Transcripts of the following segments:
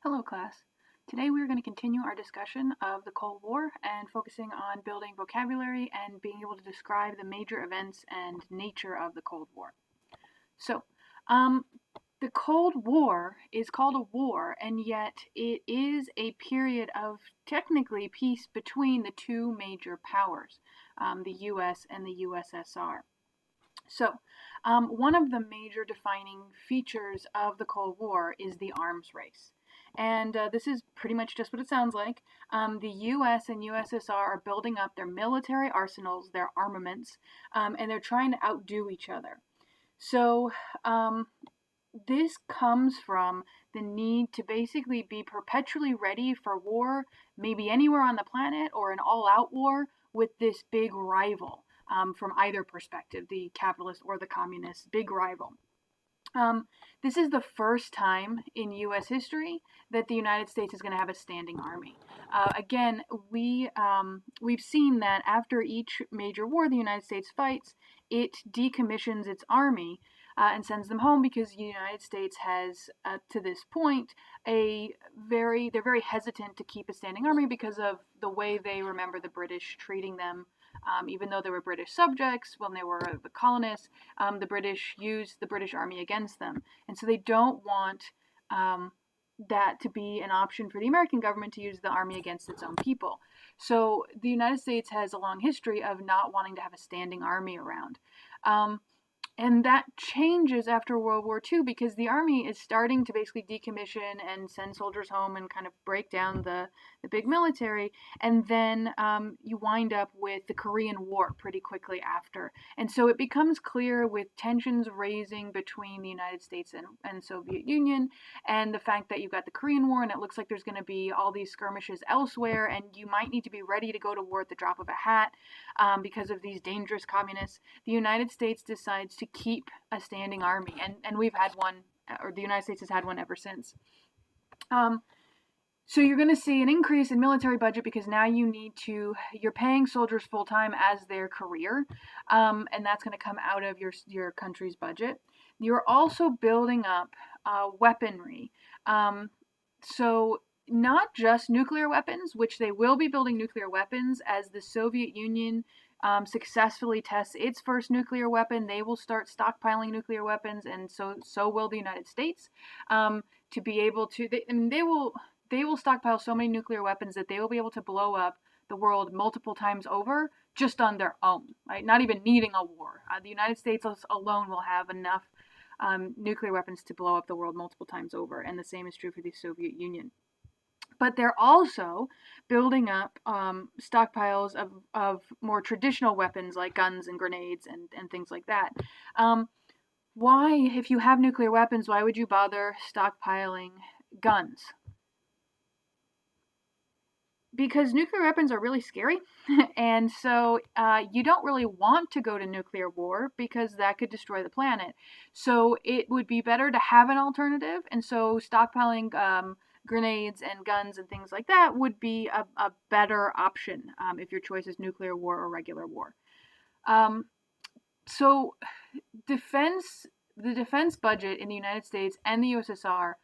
Hello, class. Today we are going to continue our discussion of the Cold War and focusing on building vocabulary and being able to describe the major events and nature of the Cold War. So, um, the Cold War is called a war, and yet it is a period of technically peace between the two major powers, the US and the USSR. So, one of the major defining features of the Cold War is the arms race. And this is pretty much just what it sounds like. The US and USSR are building up their military arsenals, their armaments, and they're trying to outdo each other. So, this comes from the need to basically be perpetually ready for war, maybe anywhere on the planet, or an all out war with this big rival from either perspective, the capitalist or the communist, big rival. This is the first time in U.S. history that the United States is going to have a standing army. Again, we've seen that after each major war the United States fights, it decommissions its army and sends them home because the United States has, to this point, they're very hesitant to keep a standing army because of the way they remember the British treating them. Even though they were British subjects when they were the colonists, the British used the British army against them. And so they don't want that to be an option for the American government to use the army against its own people. So the United States has a long history of not wanting to have a standing army around. And that changes after World War II because the army is starting to basically decommission and send soldiers home and kind of break down the big military. And then you wind up with the Korean War pretty quickly after. And so it becomes clear with tensions raising between the United States and Soviet Union, and the fact that you've got the Korean War and it looks like there's going to be all these skirmishes elsewhere, and you might need to be ready to go to war at the drop of a hat because of these dangerous communists. The United States decides to keep a standing army, and we've had one, or the United States has had one ever since. So you're going to see an increase in military budget because now you're paying soldiers full time as their career, and that's going to come out of your country's budget. You're also building up weaponry. So not just nuclear weapons, which they will be building nuclear weapons as the Soviet Union successfully tests its first nuclear weapon. They will start stockpiling nuclear weapons, and so will the United States, to be able to. They will stockpile so many nuclear weapons that they will be able to blow up the world multiple times over just on their own, right? Not even needing a war. The United States alone will have enough nuclear weapons to blow up the world multiple times over, and the same is true for the Soviet Union. But they're also building up stockpiles of more traditional weapons like guns and grenades and things like that. Why, if you have nuclear weapons, why would you bother stockpiling guns? Because nuclear weapons are really scary, and so you don't really want to go to nuclear war because that could destroy the planet. So it would be better to have an alternative, and so stockpiling grenades and guns and things like that would be a better option if your choice is nuclear war or regular war. So the defense budget in the United States and the USSR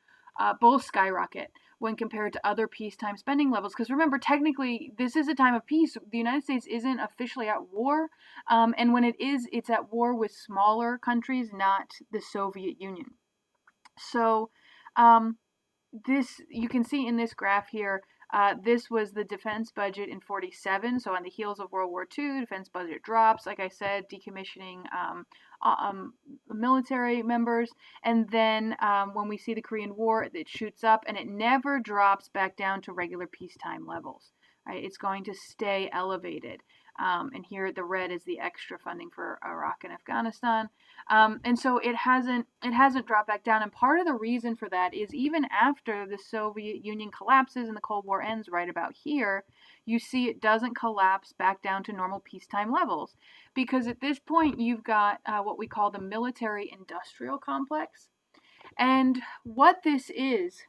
both skyrocket when compared to other peacetime spending levels. Because remember, technically, this is a time of peace. The United States isn't officially at war, and when it is, it's at war with smaller countries, not the Soviet Union. So this, you can see in this graph here, this was the defense budget in 47. So on the heels of World War II, defense budget drops, like I said, decommissioning military members. And then when we see the Korean War, it shoots up and it never drops back down to regular peacetime levels. Right? It's going to stay elevated. And here the red is the extra funding for Iraq and Afghanistan. And so it hasn't dropped back down. And part of the reason for that is even after the Soviet Union collapses and the Cold War ends right about here, you see it doesn't collapse back down to normal peacetime levels. Because at this point, you've got what we call the military-industrial complex. And what this is,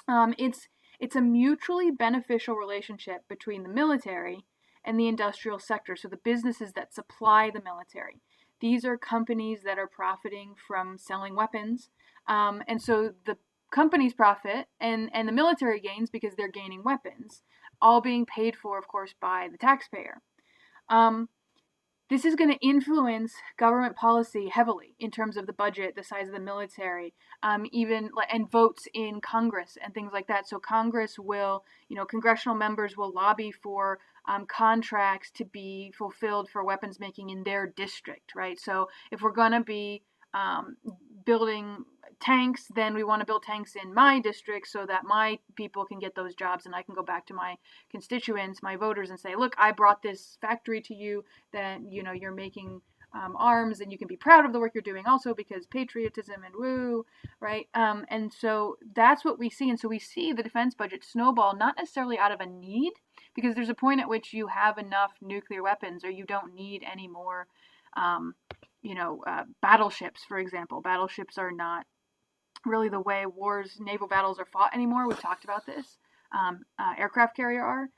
it's a mutually beneficial relationship between the military and the industrial sector, so the businesses that supply the military. These are companies that are profiting from selling weapons, and so the companies profit and the military gains because they're gaining weapons, all being paid for, of course, by the taxpayer. This is going to influence government policy heavily in terms of the budget, the size of the military, and votes in Congress and things like that. So Congress will, congressional members will lobby for contracts to be fulfilled for weapons making in their district, right? So if we're going to be building tanks, then we want to build tanks in my district so that my people can get those jobs and I can go back to my constituents, my voters, and say, look, I brought this factory to you that, you're making arms, and you can be proud of the work you're doing also because patriotism and woo, right? And so that's what we see. And so we see the defense budget snowball, not necessarily out of a need, because there's a point at which you have enough nuclear weapons or you don't need any more battleships, for example. Battleships are not really the way naval battles are fought anymore. We've talked about this. Aircraft carrier are.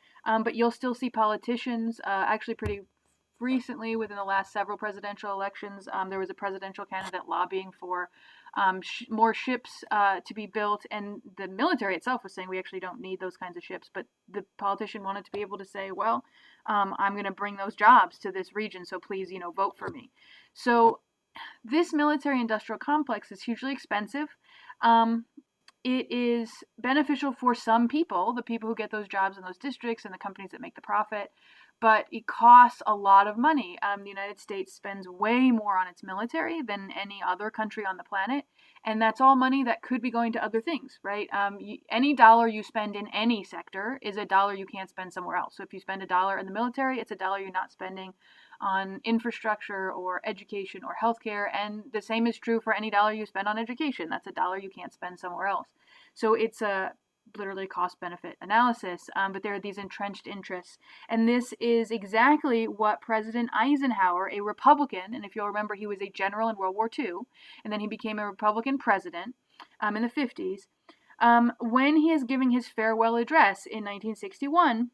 But you'll still see politicians, actually pretty recently, within the last several presidential elections, there was a presidential candidate lobbying for more ships to be built, and the military itself was saying we actually don't need those kinds of ships, but the politician wanted to be able to say, well, I'm going to bring those jobs to this region, so please, vote for me. So this military-industrial complex is hugely expensive. It is beneficial for some people, the people who get those jobs in those districts and the companies that make the profit, but it costs a lot of money. The United States spends way more on its military than any other country on the planet, and that's all money that could be going to other things, right? Any dollar you spend in any sector is a dollar you can't spend somewhere else. So if you spend a dollar in the military, it's a dollar you're not spending on infrastructure or education or healthcare, and the same is true for any dollar you spend on education. That's a dollar you can't spend somewhere else. So it's a literally cost-benefit analysis, but there are these entrenched interests, and this is exactly what President Eisenhower, a Republican, and if you'll remember, he was a general in World War II, and then he became a Republican president in the 50s, when he is giving his farewell address in 1961,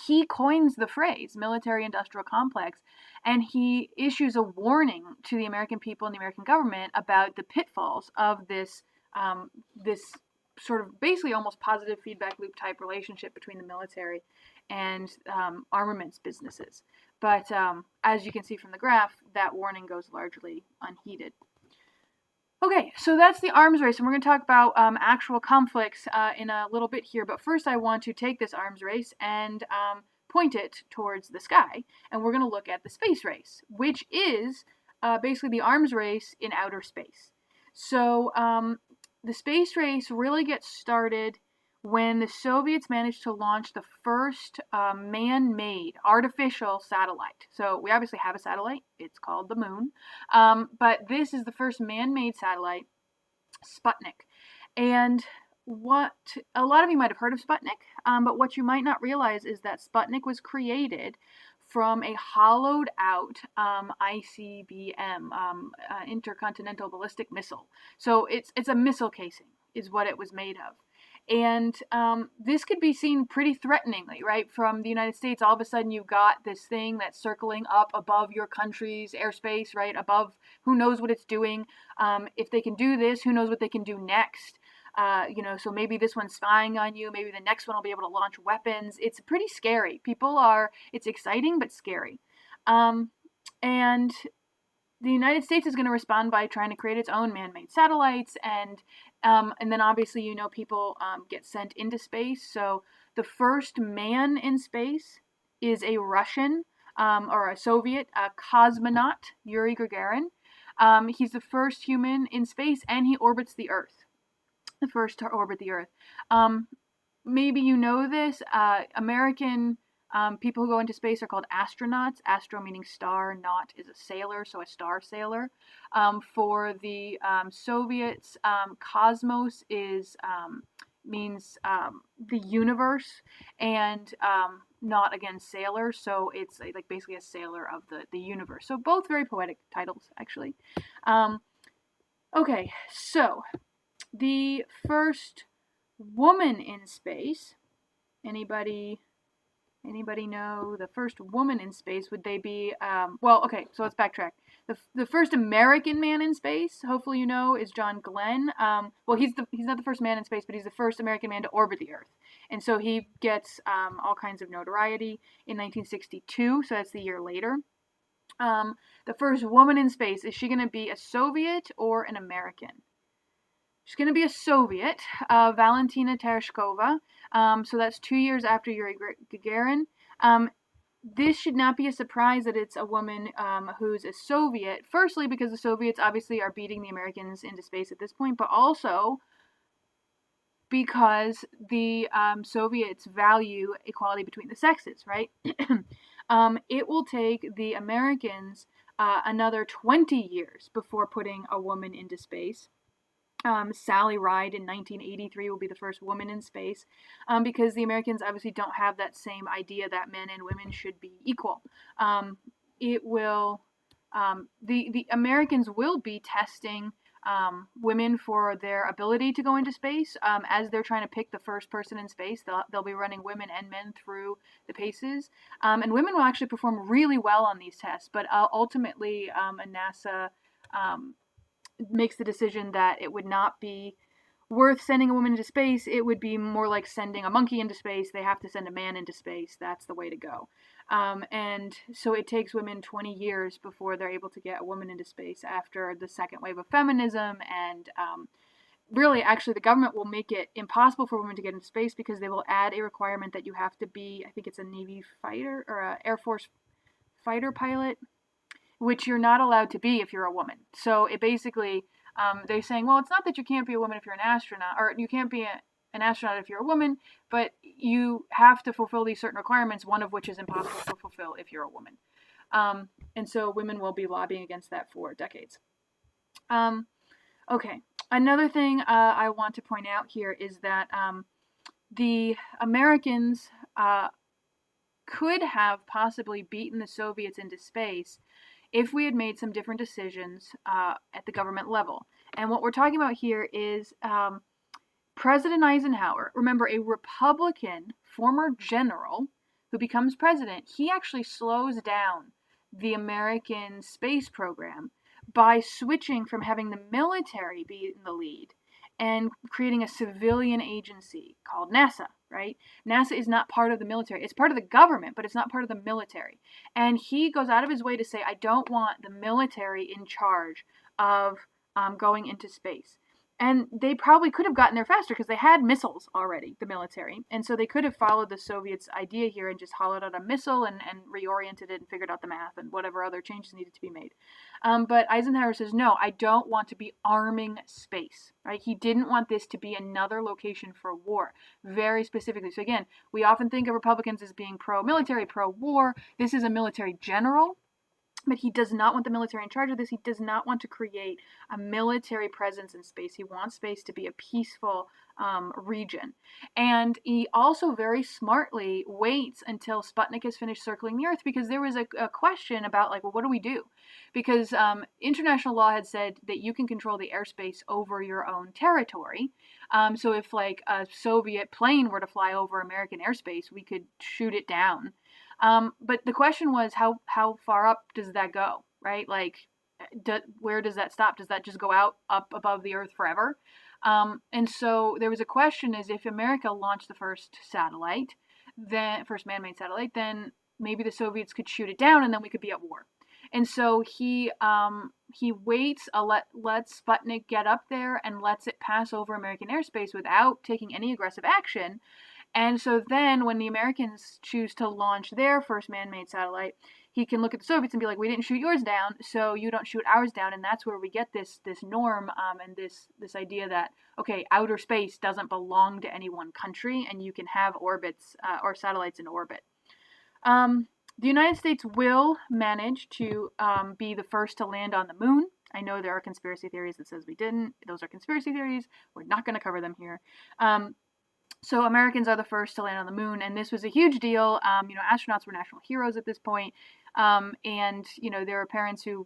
he coins the phrase military-industrial complex, and he issues a warning to the American people and the American government about the pitfalls of this sort of basically almost positive feedback loop type relationship between the military and armaments businesses. But as you can see from the graph, that warning goes largely unheeded. Okay, so that's the arms race, and we're going to talk about actual conflicts in a little bit here. But first, I want to take this arms race and point it towards the sky, and we're going to look at the space race, which is basically the arms race in outer space. So the space race really gets started when the Soviets managed to launch the first man-made artificial satellite. So we obviously have a satellite. It's called the moon. But this is the first man-made satellite, Sputnik. And what a lot of you might have heard of Sputnik, but what you might not realize is that Sputnik was created from a hollowed out ICBM, intercontinental ballistic missile. So it's a missile casing is what it was made of. And this could be seen pretty threateningly, right? From the United States, all of a sudden you've got this thing that's circling up above your country's airspace, right? Above, who knows what it's doing. If they can do this, who knows what they can do next? So maybe this one's spying on you. Maybe the next one will be able to launch weapons. It's pretty scary. It's exciting, but scary. And the United States is going to respond by trying to create its own man-made satellites, and then obviously, people get sent into space. So the first man in space is a Russian or a Soviet cosmonaut, Yuri Gagarin. He's the first human in space, and he orbits the Earth. The first to orbit the Earth. Maybe you know this. American people who go into space are called astronauts. Astro meaning star, naut is a sailor, so a star sailor. For the Soviets, cosmos means the universe, and naut again sailor, so it's like basically a sailor of the universe. So both very poetic titles, actually. Okay, so the first woman in space, anybody Anybody know the first woman in space? Would they be, well, okay, so let's backtrack. The first American man in space, hopefully you know, is John Glenn. Well, he's not the first man in space, but he's the first American man to orbit the Earth. And so he gets all kinds of notoriety in 1962, so that's the year later. The first woman in space, is she going to be a Soviet or an American? She's going to be a Soviet, Valentina Tereshkova. So that's 2 years after Yuri Gagarin. This should not be a surprise that it's a woman who's a Soviet. Firstly, because the Soviets obviously are beating the Americans into space at this point, but also because the Soviets value equality between the sexes, right? It will take the Americans another 20 years before putting a woman into space. Sally Ride in 1983 will be the first woman in space, because the Americans obviously don't have that same idea that men and women should be equal. It will, the Americans will be testing women for their ability to go into space. As they're trying to pick the first person in space, they'll be running women and men through the paces. And women will actually perform really well on these tests, but ultimately NASA makes the decision that it would not be worth sending a woman into space. It would be more like sending a monkey into space. They have to send a man into space. That's the way to go. And so it takes women 20 years before they're able to get a woman into space after the second wave of feminism. And really, actually, the government will make it impossible for women to get into space because they will add a requirement that you have to be, I think it's a Navy fighter or an Air Force fighter pilot, which you're not allowed to be if you're a woman. So it basically, they're saying, well, it's not that you can't be a woman if you're an astronaut, or you can't be an astronaut if you're a woman, but you have to fulfill these certain requirements, one of which is impossible to fulfill if you're a woman. And so women will be lobbying against that for decades. Okay, another thing I want to point out here is that the Americans could have possibly beaten the Soviets into space if we had made some different decisions at the government level. And what we're talking about here is President Eisenhower, remember, a Republican former general who becomes president, he actually slows down the American space program by switching from having the military be in the lead and creating a civilian agency called NASA, right? NASA is not part of the military. It's part of the government, but it's not part of the military. And he goes out of his way to say, I don't want the military in charge of going into space. And they probably could have gotten there faster because they had missiles already, the military. And so they could have followed the Soviets' idea here and just hollowed out a missile and reoriented it and figured out the math and whatever other changes needed to be made. But Eisenhower says, no, I don't want to be arming space, right? He didn't want this to be another location for war, very specifically. So again, we often think of Republicans as being pro-military, pro-war. This is a military general. But he does not want the military in charge of this. He does not want to create a military presence in space. He wants space to be a peaceful region. And he also very smartly waits until Sputnik has finished circling the Earth, because there was a question about, like, well, what do we do? Because international law had said that you can control the airspace over your own territory. So if, like, a Soviet plane were to fly over American airspace, we could shoot it down. But the question was, how far up does that go, right? Like, where does that stop? Does that just go out up above the Earth forever? And so there was a question: is if America launched the first satellite, then first man-made satellite, then maybe the Soviets could shoot it down, and then we could be at war. And so he waits, lets Sputnik get up there and lets it pass over American airspace without taking any aggressive action. And so then when the Americans choose to launch their first man-made satellite, he can look at the Soviets and be like, we didn't shoot yours down, so you don't shoot ours down. And that's where we get this norm and this idea that, okay, outer space doesn't belong to any one country, and you can have orbits or satellites in orbit. The United States will manage to be the first to land on the moon. I know there are conspiracy theories that says we didn't. Those are conspiracy theories. We're not going to cover them here. So Americans are the first to land on the moon, and this was a huge deal. Astronauts were national heroes at this point. And there are parents who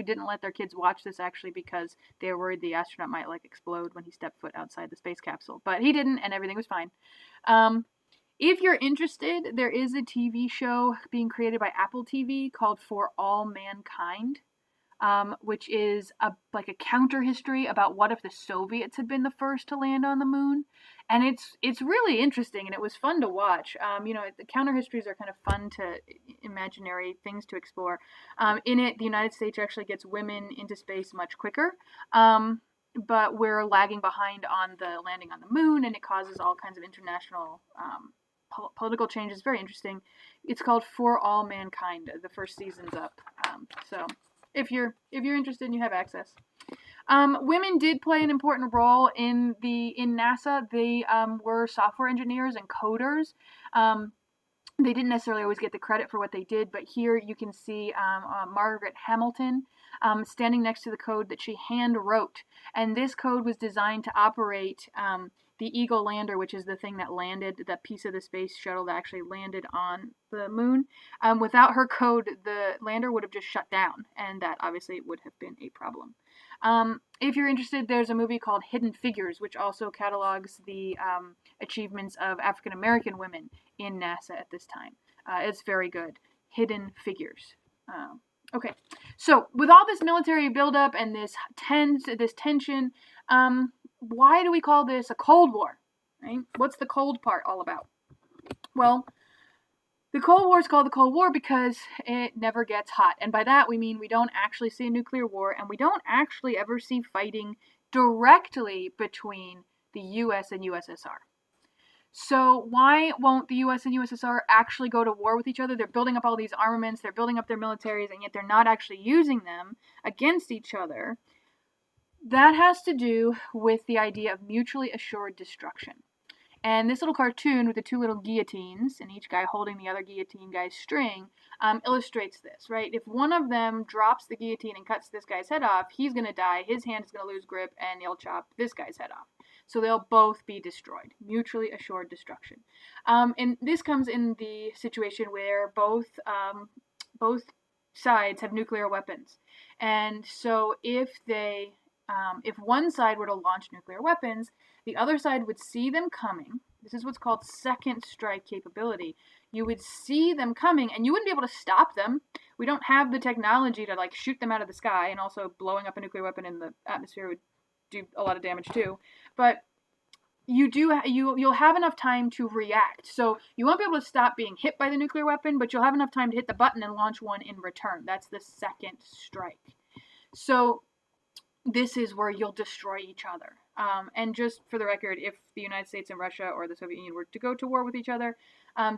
didn't let their kids watch this, actually, because they were worried the astronaut might explode when he stepped foot outside the space capsule. But he didn't, and everything was fine. If you're interested, there is a TV show being created by Apple TV called For All Mankind, which is like a counter history about what if the Soviets had been the first to land on the moon, and it's really interesting and it was fun to watch. The counter histories are kind of fun to imaginary things to explore. In it, the United States actually gets women into space much quicker. But we're lagging behind on the landing on the moon, and it causes all kinds of international political changes. Very interesting. It's called For All Mankind. The first season's up. So if you're interested and you have access. Women did play an important role in NASA. They were software engineers and coders. They didn't necessarily always get the credit for what they did, but here you can see Margaret Hamilton standing next to the code that she hand wrote. And this code was designed to operate the Eagle lander, which is the thing that landed, that piece of the space shuttle that actually landed on the moon. Without her code, the lander would have just shut down, and that obviously would have been a problem. If you're interested, there's a movie called Hidden Figures, which also catalogs the achievements of African American women in NASA at this time. It's very good. Hidden Figures. Okay, so with all this military buildup and this tension, why do we call this a Cold War? Right? What's the cold part all about? Well, the Cold War is called the Cold War because it never gets hot. And by that we mean we don't actually see a nuclear war, and we don't actually ever see fighting directly between the US and USSR. So why won't the US and USSR actually go to war with each other? They're building up all these armaments, they're building up their militaries, and yet they're not actually using them against each other. That has to do with the idea of mutually assured destruction. And this little cartoon with the two little guillotines, and each guy holding the other guillotine guy's string, illustrates this, right? If one of them drops the guillotine and cuts this guy's head off, he's going to die, his hand is going to lose grip, and he'll chop this guy's head off. So they'll both be destroyed. Mutually assured destruction. And this comes in the situation where both sides have nuclear weapons. And so if one side were to launch nuclear weapons, the other side would see them coming. This is what's called second strike capability. You would see them coming, and you wouldn't be able to stop them. We don't have the technology to shoot them out of the sky, and also blowing up a nuclear weapon in the atmosphere would do a lot of damage too. But you'll have enough time to react. So you won't be able to stop being hit by the nuclear weapon, but you'll have enough time to hit the button and launch one in return. That's the second strike. So this is where you'll destroy each other. And just for the record, if the United States and Russia or the Soviet Union were to go to war with each other,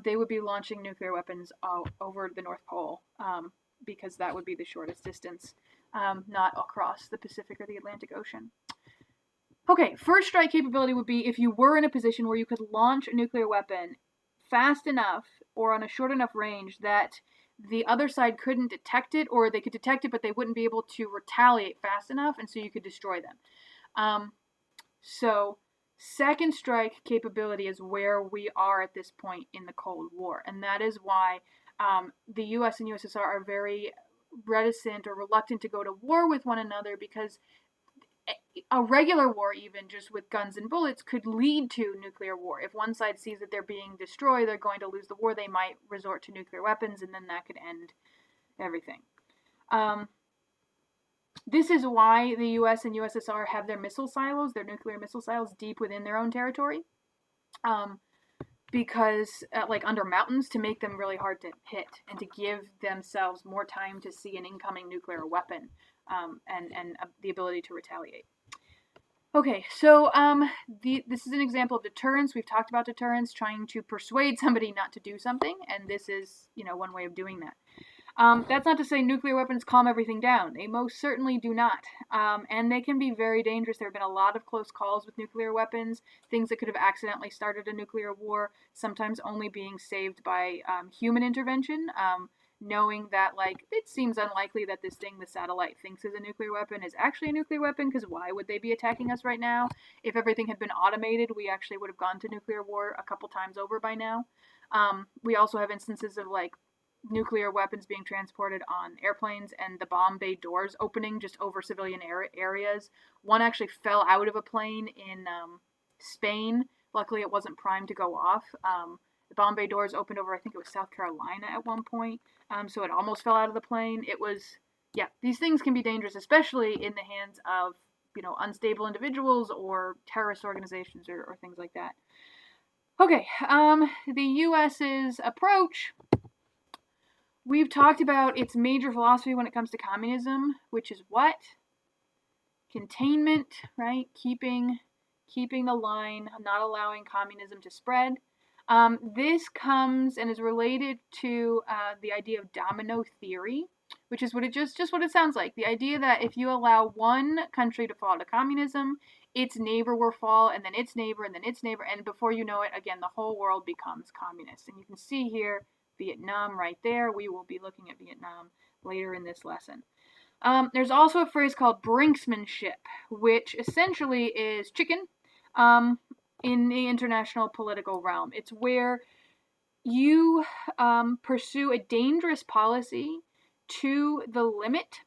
they would be launching nuclear weapons over the North Pole, because that would be the shortest distance, not across the Pacific or the Atlantic Ocean. Okay, first strike capability would be if you were in a position where you could launch a nuclear weapon fast enough or on a short enough range that the other side couldn't detect it, or they could detect it but they wouldn't be able to retaliate fast enough, and so you could destroy them. So second strike capability is where we are at this point in the Cold War, and that is why the US and USSR are very reticent or reluctant to go to war with one another, because a regular war, even just with guns and bullets, could lead to nuclear war. If one side sees that they're being destroyed, they're going to lose the war, they might resort to nuclear weapons, and then that could end everything. This is why the US and USSR have their missile silos, their nuclear missile silos, deep within their own territory. Because, under mountains, to make them really hard to hit, and to give themselves more time to see an incoming nuclear weapon, and the ability to retaliate. Okay, so this is an example of deterrence. We've talked about deterrence, trying to persuade somebody not to do something, and this is, one way of doing that. That's not to say nuclear weapons calm everything down. They most certainly do not. And they can be very dangerous. There have been a lot of close calls with nuclear weapons, things that could have accidentally started a nuclear war, sometimes only being saved by human intervention, knowing that, it seems unlikely that this thing the satellite thinks is a nuclear weapon is actually a nuclear weapon, because why would they be attacking us right now? If everything had been automated, we actually would have gone to nuclear war a couple times over by now. We also have instances of, nuclear weapons being transported on airplanes and the bomb bay doors opening just over civilian areas. One actually fell out of a plane in Spain. Luckily, it wasn't primed to go off. bomb bay doors opened over, I think it was South Carolina at one point. So it almost fell out of the plane. It was, yeah, these things can be dangerous, especially in the hands of, unstable individuals or terrorist organizations or things like that. Okay, the U.S.'s approach. We've talked about its major philosophy when it comes to communism, which is what? Containment, right? Keeping the line, not allowing communism to spread. This comes and is related to the idea of domino theory, which is what it just what it sounds like. The idea that if you allow one country to fall to communism, its neighbor will fall, and then its neighbor, and then its neighbor, and before you know it, again, the whole world becomes communist. And you can see here Vietnam right there. We will be looking at Vietnam later in this lesson. There's also a phrase called brinksmanship, which essentially is chicken in the international political realm. It's where you pursue a dangerous policy to the limit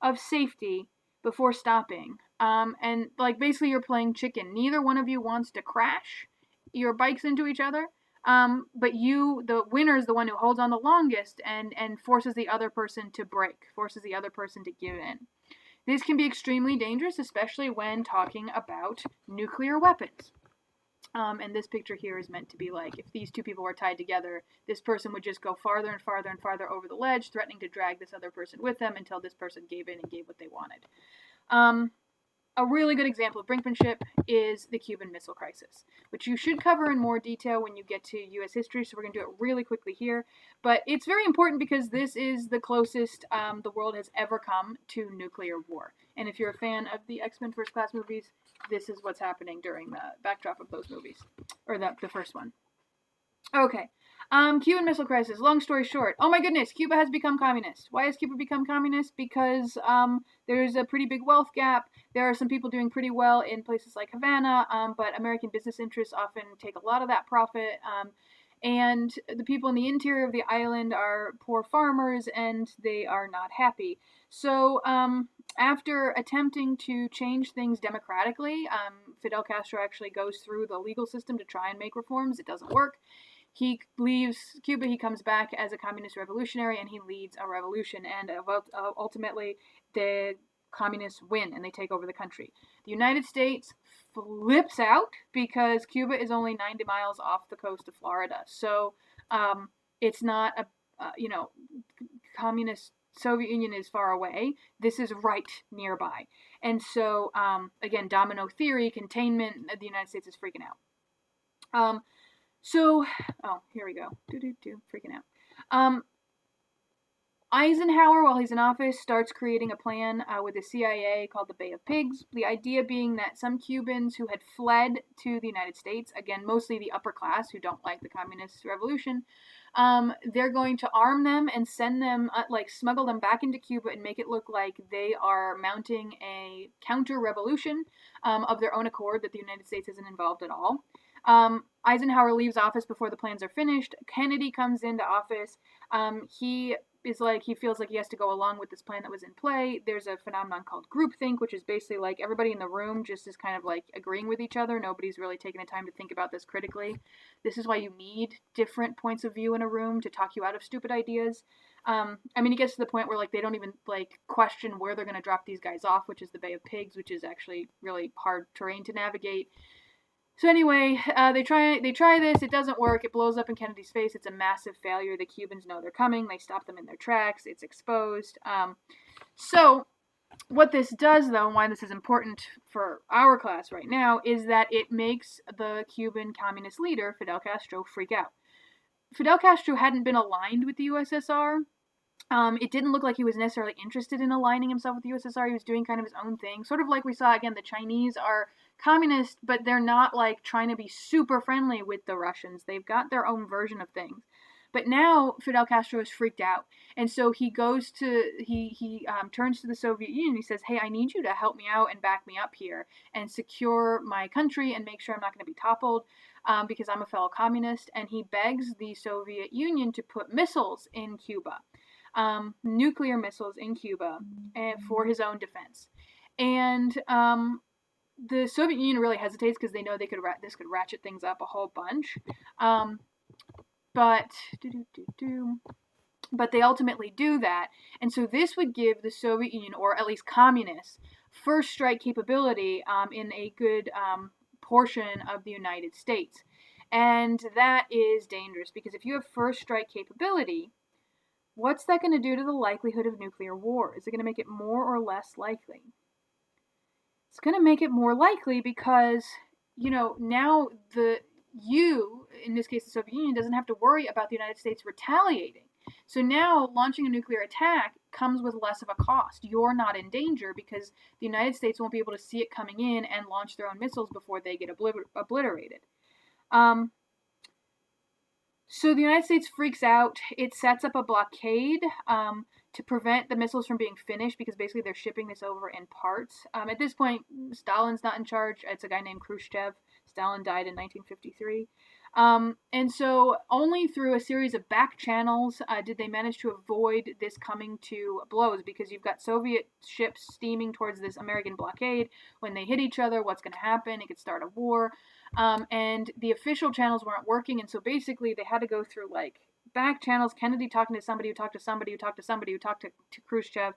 of safety before stopping. And like basically you're playing chicken. Neither one of you wants to crash your bikes into each other. But the winner is the one who holds on the longest and forces the other person to break, forces the other person to give in. This can be extremely dangerous, especially when talking about nuclear weapons. And this picture here is meant to be like, if these two people were tied together, this person would just go farther and farther and farther over the ledge, threatening to drag this other person with them until this person gave in and gave what they wanted. A really good example of brinkmanship is the Cuban Missile Crisis, which you should cover in more detail when you get to U.S. history, so we're going to do it really quickly here. But it's very important because this is the closest the world has ever come to nuclear war. And if you're a fan of the X-Men First Class movies, this is what's happening during the backdrop of those movies, or the first one. Okay. Cuban Missile Crisis. Long story short. Oh my goodness, Cuba has become communist. Why has Cuba become communist? Because there's a pretty big wealth gap. There are some people doing pretty well in places like Havana, but American business interests often take a lot of that profit. And the people in the interior of the island are poor farmers, and they are not happy. So after attempting to change things democratically, Fidel Castro actually goes through the legal system to try and make reforms. It doesn't work. He leaves Cuba, he comes back as a communist revolutionary, and he leads a revolution, and ultimately the communists win, and they take over the country. The United States flips out because Cuba is only 90 miles off the coast of Florida, so it's not communist Soviet Union is far away. This is right nearby. And so, again, domino theory, containment, the United States is freaking out. Here we go. Freaking out. Eisenhower, while he's in office, starts creating a plan with the CIA called the Bay of Pigs. The idea being that some Cubans who had fled to the United States, again, mostly the upper class who don't like the communist revolution, they're going to arm them and send them, smuggle them back into Cuba and make it look like they are mounting a counter-revolution of their own accord, that the United States isn't involved at all. Eisenhower leaves office before the plans are finished. Kennedy comes into office. He feels like he has to go along with this plan that was in play. There's a phenomenon called groupthink, which is basically like everybody in the room just is kind of like agreeing with each other. Nobody's really taking the time to think about this critically. This is why you need different points of view in a room to talk you out of stupid ideas. It gets to the point where they don't even question where they're going to drop these guys off, which is the Bay of Pigs, which is actually really hard terrain to navigate. So anyway, they try this. It doesn't work. It blows up in Kennedy's face. It's a massive failure. The Cubans know they're coming. They stop them in their tracks. It's exposed. So what this does, though, and why this is important for our class right now, is that it makes the Cuban communist leader, Fidel Castro, freak out. Fidel Castro hadn't been aligned with the USSR. It didn't look like he was necessarily interested in aligning himself with the USSR. He was doing kind of his own thing. Sort of like we saw, again, the Chinese are communist, but they're not trying to be super friendly with the Russians. They've got their own version of things. But now Fidel Castro is freaked out. And so he turns to the Soviet Union. He says, hey, I need you to help me out and back me up here and secure my country and make sure I'm not going to be toppled because I'm a fellow communist. And he begs the Soviet Union to put missiles in Cuba. Nuclear missiles in Cuba for his own defense. And the Soviet Union really hesitates because they know this could ratchet things up a whole bunch. but but they ultimately do that. And so this would give the Soviet Union, or at least communists, first strike capability in a good portion of the United States. And that is dangerous because if you have first strike capability, what's that going to do to the likelihood of nuclear war? Is it going to make it more or less likely? It's going to make it more likely because, now in this case the Soviet Union, doesn't have to worry about the United States retaliating. So now launching a nuclear attack comes with less of a cost. You're not in danger because the United States won't be able to see it coming in and launch their own missiles before they get obliterated. So the United States freaks out. It sets up a blockade to prevent the missiles from being finished because basically they're shipping this over in parts. At this point, Stalin's not in charge. It's a guy named Khrushchev. Stalin died in 1953. And so only through a series of back channels did they manage to avoid this coming to blows, because you've got Soviet ships steaming towards this American blockade. When they hit each other, what's going to happen? It could start a war. And the official channels weren't working, and so basically they had to go through like back channels. Kennedy talking to somebody who talked to somebody who talked to somebody who talked to Khrushchev,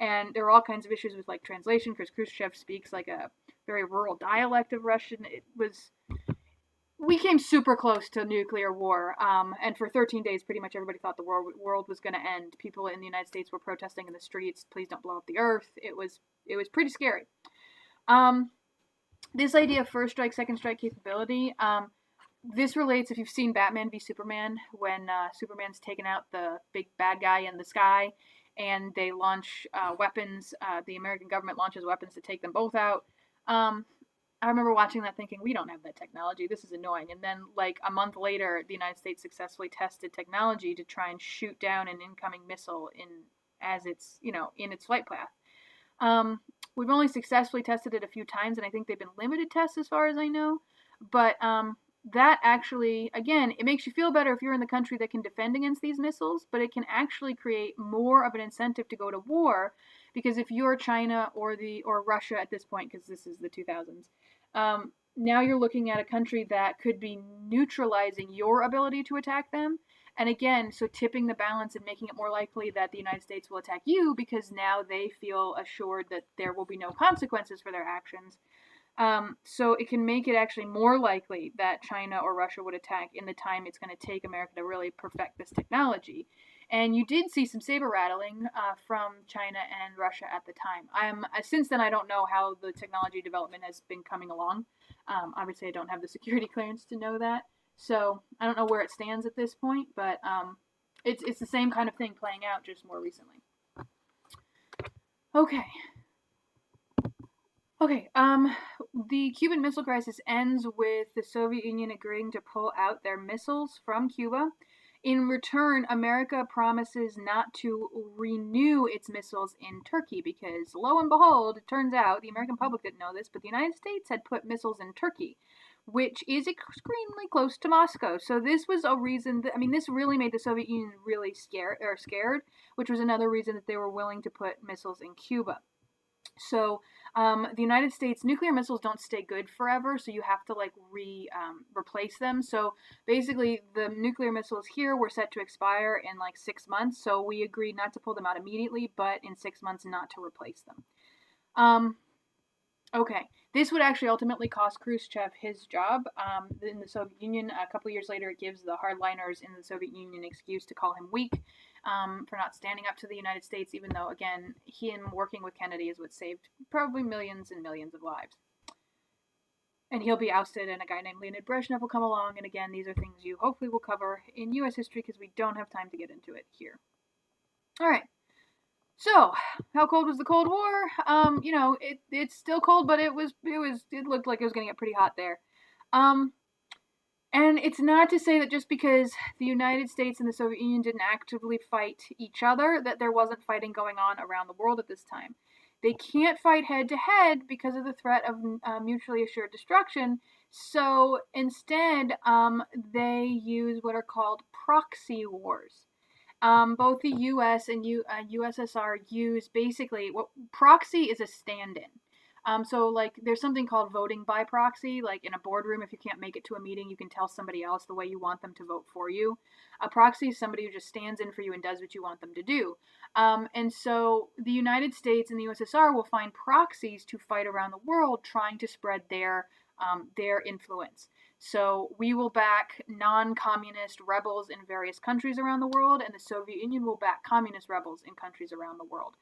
and there were all kinds of issues with like translation because Khrushchev speaks like a very rural dialect of Russian. We came super close to nuclear war, and for 13 days, pretty much everybody thought the world was going to end. People in the United States were protesting in the streets, "Please don't blow up the Earth." It was pretty scary. This idea of first strike, second strike capability, this relates, if you've seen Batman v Superman, when Superman's taken out the big bad guy in the sky, and they launch weapons. The American government launches weapons to take them both out. I remember watching that thinking, we don't have that technology. This is annoying. And then, like, a month later, the United States successfully tested technology to try and shoot down an incoming missile in its flight path. We've only successfully tested it a few times, and I think they've been limited tests as far as I know. But that actually, again, it makes you feel better if you're in the country that can defend against these missiles, but it can actually create more of an incentive to go to war, because if you're China or Russia at this point, because this is the 2000s, now you're looking at a country that could be neutralizing your ability to attack them. And again, so tipping the balance and making it more likely that the United States will attack you because now they feel assured that there will be no consequences for their actions. So it can make it actually more likely that China or Russia would attack in the time it's going to take America to really perfect this technology. And you did see some saber rattling from China and Russia at the time. Since then, I don't know how the technology development has been coming along. Obviously, I don't have the security clearance to know that. So I don't know where it stands at this point, but it's the same kind of thing playing out, just more recently. Okay. The Cuban Missile Crisis ends with the Soviet Union agreeing to pull out their missiles from Cuba. In return, America promises not to renew its missiles in Turkey because, lo and behold, it turns out, the American public didn't know this, but the United States had put missiles in Turkey, which is extremely close to Moscow. So this was a reason this really made the Soviet Union really scared, which was another reason that they were willing to put missiles in Cuba. So the United States, nuclear missiles don't stay good forever, so you have to replace them. So basically, the nuclear missiles here were set to expire in 6 months. So we agreed not to pull them out immediately, but in 6 months not to replace them. Okay, this would actually ultimately cost Khrushchev his job in the Soviet Union. A couple years later, it gives the hardliners in the Soviet Union an excuse to call him weak for not standing up to the United States, even though, again, him working with Kennedy is what saved probably millions and millions of lives. And he'll be ousted, and a guy named Leonid Brezhnev will come along, and again, these are things you hopefully will cover in U.S. history because we don't have time to get into it here. All right. So, how cold was the Cold War? It's still cold, but it looked like it was going to get pretty hot there. And it's not to say that just because the United States and the Soviet Union didn't actively fight each other, that there wasn't fighting going on around the world at this time. They can't fight head to head because of the threat of mutually assured destruction. So instead, they use what are called proxy wars. Both the U.S. and USSR use basically, proxy is a stand-in. So like there's something called voting by proxy. Like in a boardroom, if you can't make it to a meeting, you can tell somebody else the way you want them to vote for you. A proxy is somebody who just stands in for you and does what you want them to do. And so the United States and the USSR will find proxies to fight around the world trying to spread their influence. So we will back non-communist rebels in various countries around the world, and the Soviet Union will back communist rebels in countries around the world.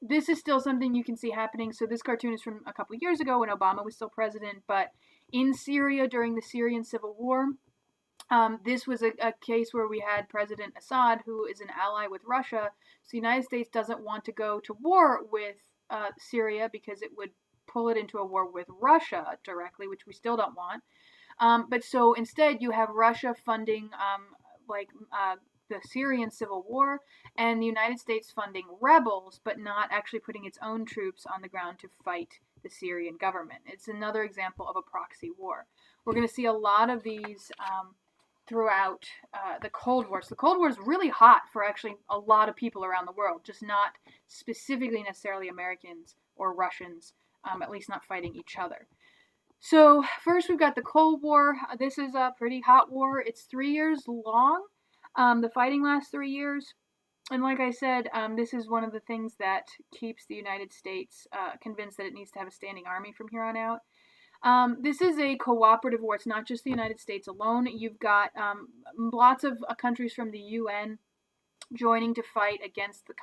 This is still something you can see happening. So this cartoon is from a couple years ago when Obama was still president, but in Syria during the Syrian civil war, this was a case where we had President Assad, who is an ally with Russia. So the United States doesn't want to go to war with Syria because it would pull it into a war with Russia directly, which we still don't want. But so instead, you have Russia funding the Syrian civil war, and the United States funding rebels, but not actually putting its own troops on the ground to fight the Syrian government. It's another example of a proxy war. We're going to see a lot of these throughout the Cold War. So the Cold War is really hot for actually a lot of people around the world, just not specifically necessarily Americans or Russians, at least not fighting each other. So first we've got the Cold War. This is a pretty hot war. It's 3 years long. The fighting lasts 3 years. And like I said, this is one of the things that keeps the United States convinced that it needs to have a standing army from here on out. This is a cooperative war. It's not just the United States alone. You've got lots of countries from the UN joining to fight against the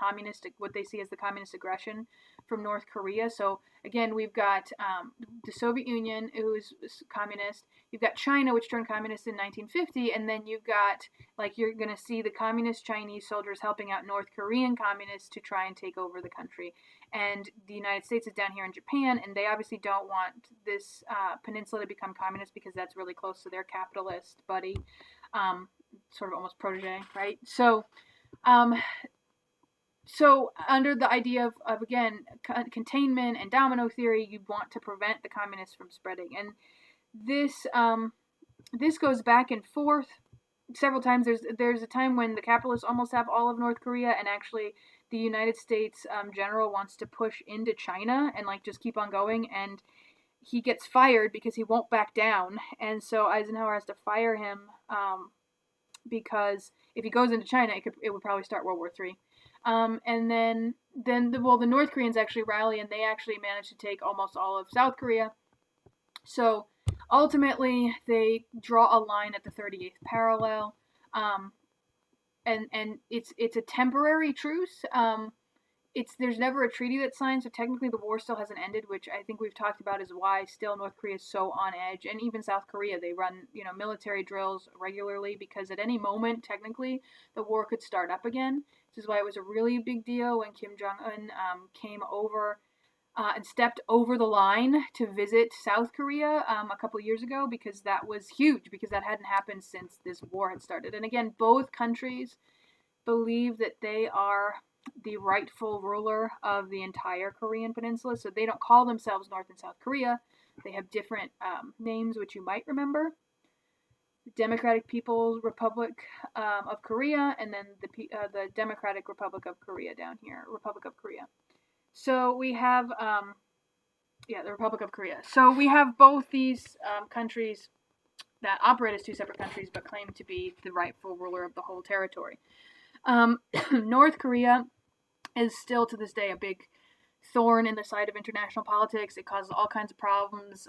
what they see as the communist aggression from North Korea. So again, we've got the Soviet Union, who's communist. You've got China, which turned communist in 1950, and then you've got, like, you're going to see the communist Chinese soldiers helping out North Korean communists to try and take over the country. And the United States is down here in Japan, and they obviously don't want this peninsula to become communist because that's really close to their capitalist buddy, sort of almost protege, right? So under the idea of again, containment and domino theory, you want to prevent the communists from spreading. And this goes back and forth several times. There's a time when the capitalists almost have all of North Korea, and actually the United States general wants to push into China and like just keep on going, and he gets fired because he won't back down. And so Eisenhower has to fire him because if he goes into China, it would probably start World War III. And then the North Koreans actually rally, and they actually manage to take almost all of South Korea. So ultimately, they draw a line at the 38th parallel, and it's a temporary truce. There's never a treaty that's signed, so technically the war still hasn't ended, which I think we've talked about is why still North Korea is so on edge. And even South Korea, they run military drills regularly because at any moment, technically, the war could start up again. This is why it was a really big deal when Kim Jong-un came over and stepped over the line to visit South Korea a couple years ago, because that was huge, because that hadn't happened since this war had started. And again, both countries believe that they are the rightful ruler of the entire Korean peninsula. So they don't call themselves North and South Korea. They have different names, which you might remember. The Democratic People's Republic of Korea, and then the Democratic Republic of Korea down here, Republic of Korea. So we have, the Republic of Korea. So we have both these countries that operate as two separate countries, but claim to be the rightful ruler of the whole territory. North Korea is still to this day a big thorn in the side of international politics. It causes all kinds of problems,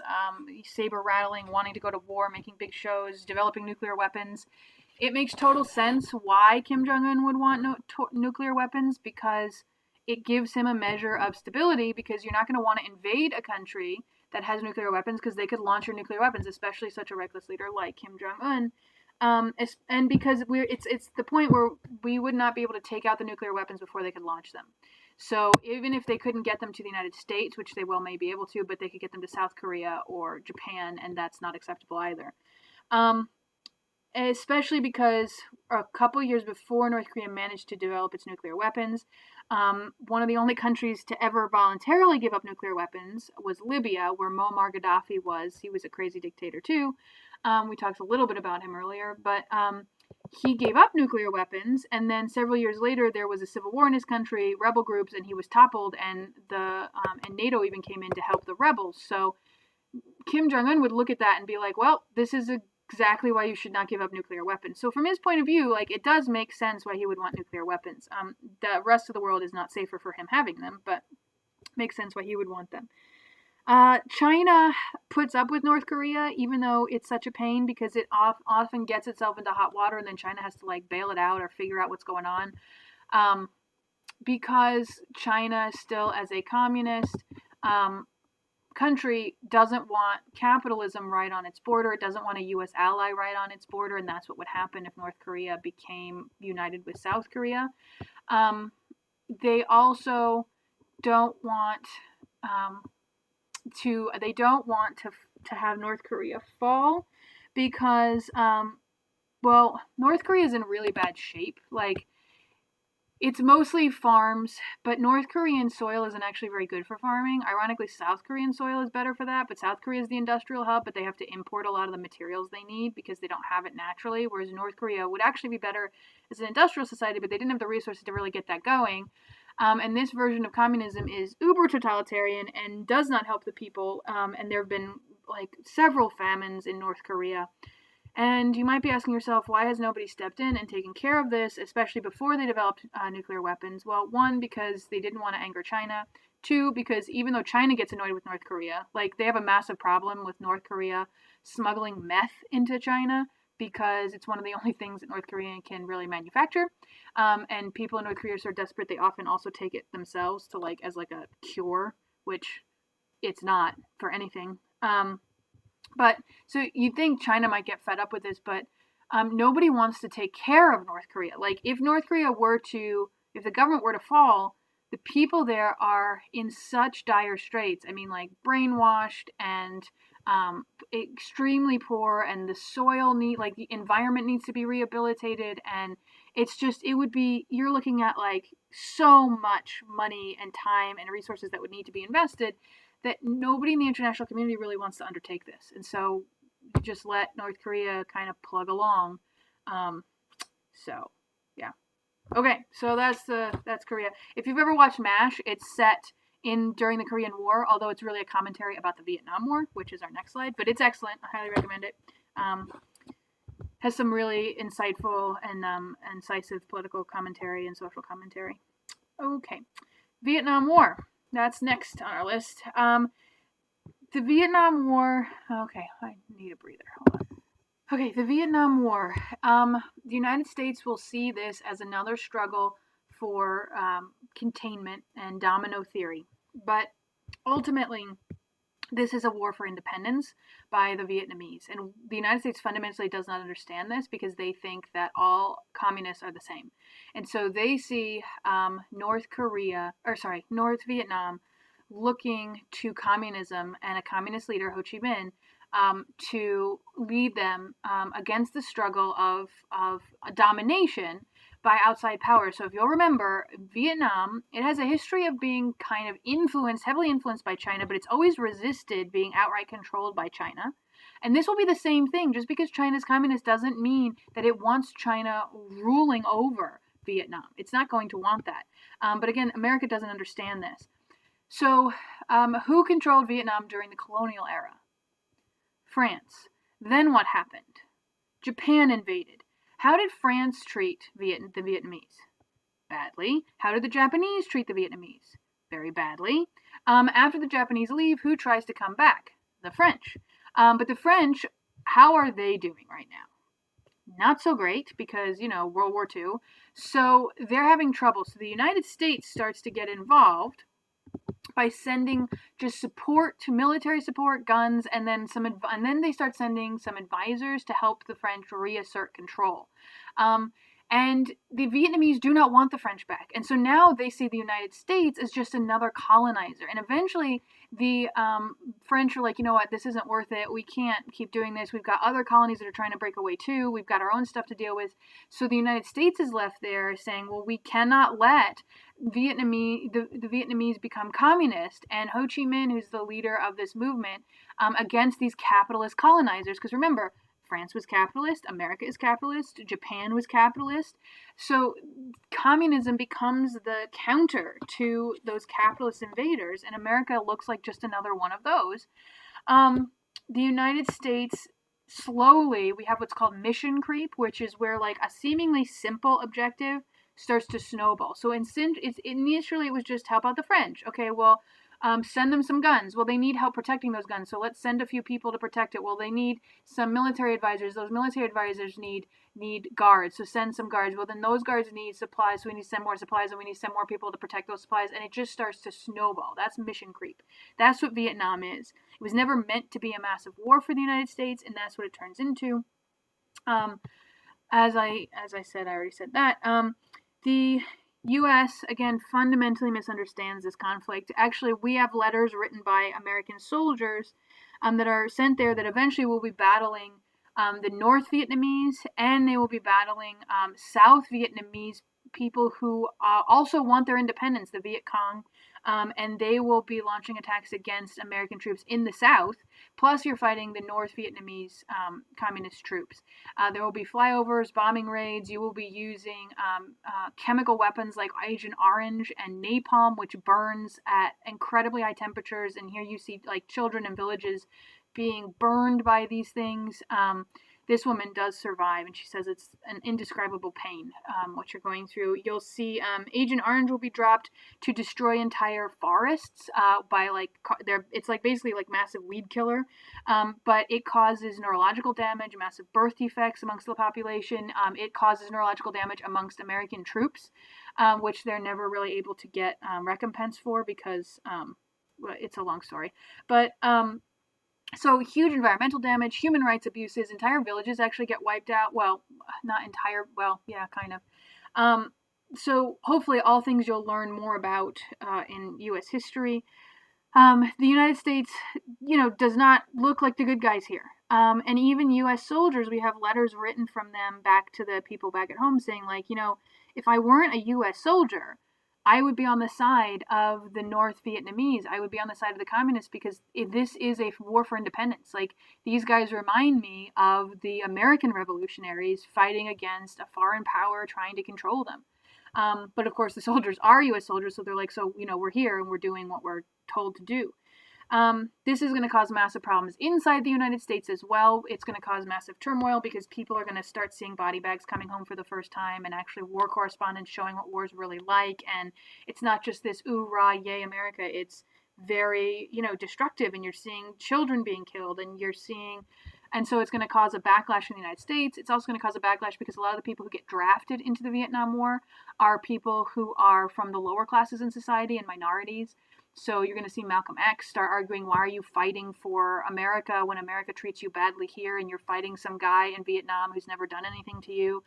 saber rattling, wanting to go to war, making big shows, developing nuclear weapons. It makes total sense why Kim Jong-un would want nuclear weapons, because it gives him a measure of stability, because you're not going to want to invade a country that has nuclear weapons, because they could launch your nuclear weapons, especially such a reckless leader like Kim Jong-un. And because it's the point where we would not be able to take out the nuclear weapons before they could launch them. So even if they couldn't get them to the United States, which they well may be able to, but they could get them to South Korea or Japan, and that's not acceptable either. Especially because a couple years before North Korea managed to develop its nuclear weapons, one of the only countries to ever voluntarily give up nuclear weapons was Libya, where Muammar Gaddafi was. He was a crazy dictator too. We talked a little bit about him earlier, but he gave up nuclear weapons, and then several years later there was a civil war in his country, rebel groups, and he was toppled, and and NATO even came in to help the rebels. So Kim Jong-un would look at that and be like, well, this is exactly why you should not give up nuclear weapons. So from his point of view, like, it does make sense why he would want nuclear weapons. The rest of the world is not safer for him having them, but makes sense why he would want them. China puts up with North Korea, even though it's such a pain, because it often gets itself into hot water, and then China has to like bail it out or figure out what's going on. Because China, still as a communist country, doesn't want capitalism right on its border. It doesn't want a U.S. ally right on its border, and that's what would happen if North Korea became united with South Korea. They also don't want to have North Korea fall, because North Korea is in really bad shape. Like, it's mostly farms, but North Korean soil isn't actually very good for farming. Ironically, South Korean soil is better for that, but South Korea is the industrial hub, but they have to import a lot of the materials they need because they don't have it naturally, whereas North Korea would actually be better as an industrial society, but they didn't have the resources to really get that going. And this version of communism is uber totalitarian and does not help the people, and there have been like several famines in North Korea. And you might be asking yourself, why has nobody stepped in and taken care of this, especially before they developed nuclear weapons? Well, one, because they didn't want to anger China. Two, because even though China gets annoyed with North Korea, like, they have a massive problem with North Korea smuggling meth into China, because it's one of the only things that North Korea can really manufacture. And people in North Korea are so desperate, they often also take it themselves to as a cure, which it's not for anything. But so you'd think China might get fed up with this, but nobody wants to take care of North Korea. Like, if the government were to fall, the people there are in such dire straits. I mean, like, brainwashed and extremely poor, and the soil the environment needs to be rehabilitated, and you're looking at like so much money and time and resources that would need to be invested, that nobody in the international community really wants to undertake this. And so you just let North Korea kind of plug along. So yeah. Okay, so that's Korea. If you've ever watched MASH, it's set during the Korean War, although it's really a commentary about the Vietnam War, which is our next slide, but it's excellent. I highly recommend it. Has some really insightful and incisive political commentary and social commentary. Okay, Vietnam War. That's next on our list. The Vietnam War. Okay, I need a breather. Hold on. Okay, the Vietnam War. The United States will see this as another struggle for containment and domino theory. But ultimately, this is a war for independence by the Vietnamese. And the United States fundamentally does not understand this, because they think that all communists are the same. And so they see North Vietnam looking to communism and a communist leader, Ho Chi Minh, to lead them against the struggle of domination by outside power. So if you'll remember, Vietnam, it has a history of being kind of heavily influenced by China, but it's always resisted being outright controlled by China. And this will be the same thing. Just because China's communist doesn't mean that it wants China ruling over Vietnam. It's not going to want that. But again, America doesn't understand this. So who controlled Vietnam during the colonial era? France. Then what happened? Japan invaded. How did France treat the Vietnamese? Badly. How did the Japanese treat the Vietnamese? Very badly. After the Japanese leave, who tries to come back? The French. But the French, how are they doing right now? Not so great, because, World War II. So they're having trouble. So the United States starts to get involved by sending just support, to military support, guns, and then they start sending some advisors to help the French reassert control. And the Vietnamese do not want the French back. And so now they see the United States as just another colonizer. And eventually the French are like, you know what, this isn't worth it. We can't keep doing this. We've got other colonies that are trying to break away too. We've got our own stuff to deal with. So the United States is left there saying, well, we cannot let the Vietnamese become communist. And Ho Chi Minh, who's the leader of this movement, against these capitalist colonizers. Because remember, France was capitalist, America is capitalist, Japan was capitalist. So communism becomes the counter to those capitalist invaders, and America looks like just another one of those. The United States, slowly, we have what's called mission creep, which is where like a seemingly simple objective starts to snowball. So initially it was just help out the French. Okay, well, send them some guns. Well, they need help protecting those guns, so let's send a few people to protect it. Well, they need some military advisors. Those military advisors need guards, so send some guards. Well, then those guards need supplies, so we need to send more supplies, and we need to send more people to protect those supplies, and it just starts to snowball. That's mission creep. That's what Vietnam is. It was never meant to be a massive war for the United States, and that's what it turns into. As I said, I already said that. The U.S., again, fundamentally misunderstands this conflict. Actually, we have letters written by American soldiers that are sent there that eventually will be battling the North Vietnamese, and they will be battling South Vietnamese people who also want their independence, the Viet Cong, and they will be launching attacks against American troops in the South. Plus, you're fighting the North Vietnamese communist troops. There will be flyovers, bombing raids. You will be using chemical weapons like Agent Orange and napalm, which burns at incredibly high temperatures. And here you see like children in villages being burned by these things. This woman does survive, and she says it's an indescribable pain, what you're going through. You'll see Agent Orange will be dropped to destroy entire forests by like, it's like basically like massive weed killer, but it causes neurological damage, massive birth defects amongst the population. It causes neurological damage amongst American troops, which they're never really able to get recompense for because, well, it's a long story, but so huge environmental damage, human rights abuses, entire villages actually get wiped out. Well, not entire, well, yeah, kind of. So hopefully all things you'll learn more about in U.S. history. The United States, does not look like the good guys here. And even U.S. soldiers, we have letters written from them back to the people back at home saying like, if I weren't a U.S. soldier, I would be on the side of the North Vietnamese. I would be on the side of the communists because this is a war for independence. Like, these guys remind me of the American revolutionaries fighting against a foreign power trying to control them. But of course, the soldiers are U.S. soldiers, so they're like, so, we're here and we're doing what we're told to do. This is going to cause massive problems inside the United States as well. It's going to cause massive turmoil because people are going to start seeing body bags coming home for the first time and actually war correspondents showing what war's really like. And it's not just this, ooh, rah, yay, America. It's very, destructive, and you're seeing children being killed, and so it's going to cause a backlash in the United States. It's also going to cause a backlash because a lot of the people who get drafted into the Vietnam War are people who are from the lower classes in society and minorities. So you're going to see Malcolm X start arguing, why are you fighting for America when America treats you badly here, and you're fighting some guy in Vietnam who's never done anything to you?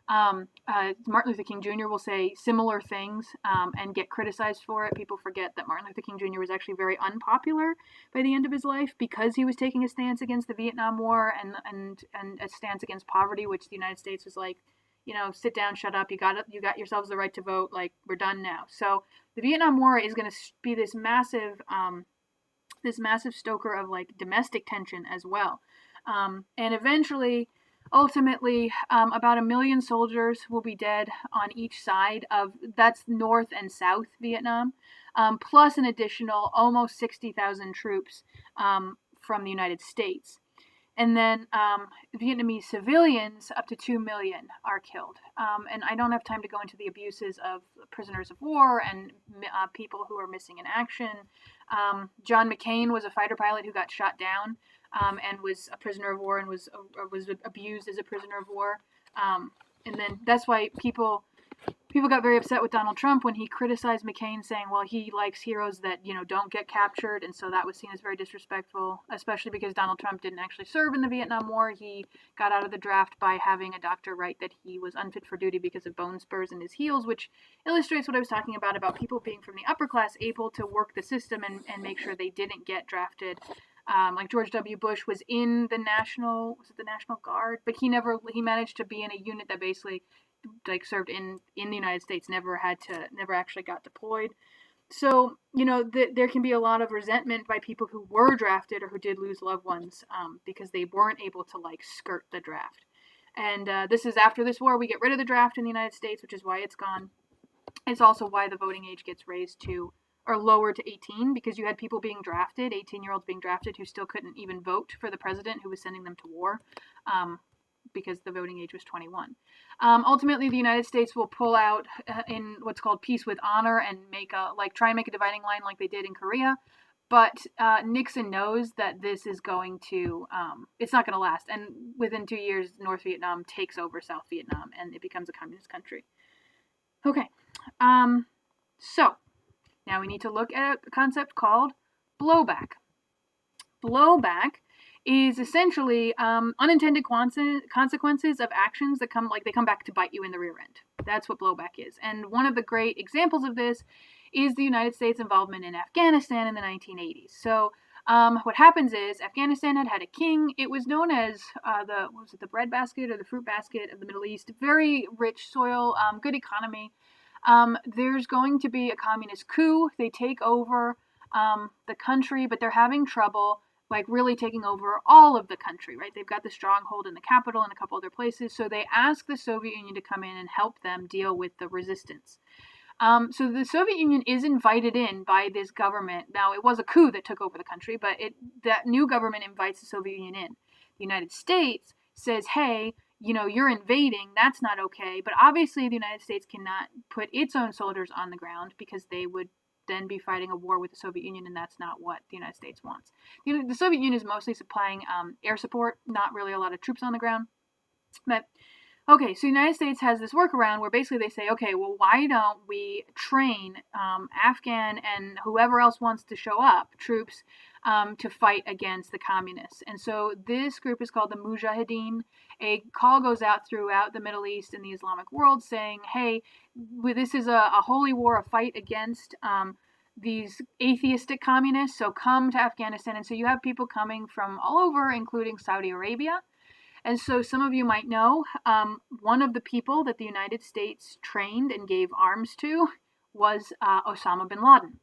Martin Luther King Jr. will say similar things and get criticized for it. People forget that Martin Luther King Jr. was actually very unpopular by the end of his life because he was taking a stance against the Vietnam War and a stance against poverty, which the United States was like, sit down, shut up. You got yourselves the right to vote. Like, we're done now. So the Vietnam War is going to be this massive stoker of like domestic tension as well. And eventually, ultimately, about 1 million soldiers will be dead on each side of, that's North and South Vietnam, plus an additional almost 60,000 troops from the United States. And then Vietnamese civilians, up to 2 million, are killed. And I don't have time to go into the abuses of prisoners of war and people who are missing in action. John McCain was a fighter pilot who got shot down and was a prisoner of war and was abused as a prisoner of war. And then that's why people got very upset with Donald Trump when he criticized McCain, saying, well, he likes heroes that, don't get captured. And so that was seen as very disrespectful, especially because Donald Trump didn't actually serve in the Vietnam War. He got out of the draft by having a doctor write that he was unfit for duty because of bone spurs in his heels, which illustrates what I was talking about people being from the upper class able to work the system and make sure they didn't get drafted. Like George W. Bush was in the National Guard, but he managed to be in a unit that basically like served in the United States, never actually got deployed. So, there can be a lot of resentment by people who were drafted or who did lose loved ones because they weren't able to, skirt the draft. And this is after this war. We get rid of the draft in the United States, which is why it's gone. It's also why the voting age gets raised to, or lowered to 18, because you had people being drafted, 18-year-olds being drafted, who still couldn't even vote for the president who was sending them to war. Because the voting age was 21. Ultimately, the United States will pull out in what's called peace with honor and try and make a dividing line like they did in Korea. But Nixon knows that this is going to, it's not going to last. And within 2 years, North Vietnam takes over South Vietnam and it becomes a communist country. Okay. So now we need to look at a concept called blowback. Blowback is essentially unintended consequences of actions that come back to bite you in the rear end. That's what blowback is. And one of the great examples of this is the United States involvement in Afghanistan in the 1980s. So what happens is Afghanistan had a king. It was known as the bread basket or the fruit basket of the Middle East. Very rich soil, good economy. There's going to be a communist coup. They take over the country, but they're having trouble really taking over all of the country, right? They've got the stronghold in the capital and a couple other places. So they ask the Soviet Union to come in and help them deal with the resistance. So the Soviet Union is invited in by this government. Now, it was a coup that took over the country, but that new government invites the Soviet Union in. The United States says, hey, you're invading. That's not okay. But obviously, the United States cannot put its own soldiers on the ground because they would then be fighting a war with the Soviet Union, and that's not what the United States wants. The Soviet Union is mostly supplying air support, not really a lot of troops on the ground. But okay, so the United States has this workaround where basically they say, okay, well, why don't we train Afghan and whoever else wants to show up, troops, to fight against the communists. And so this group is called the Mujahideen. A call goes out throughout the Middle East and the Islamic world saying, hey, this is a holy war, a fight against these atheistic communists, so come to Afghanistan. And so you have people coming from all over, including Saudi Arabia. And so some of you might know, one of the people that the United States trained and gave arms to was Osama bin Laden,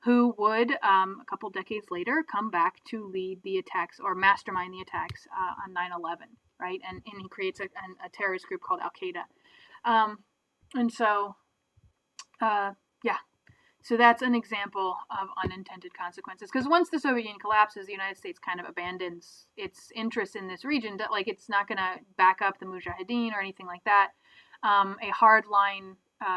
who would, a couple decades later, come back to lead the attacks or mastermind the attacks on 9/11, right? And he creates a terrorist group called Al-Qaeda. So that's an example of unintended consequences. Because once the Soviet Union collapses, the United States kind of abandons its interest in this region. It's not going to back up the Mujahideen or anything like that. A hardline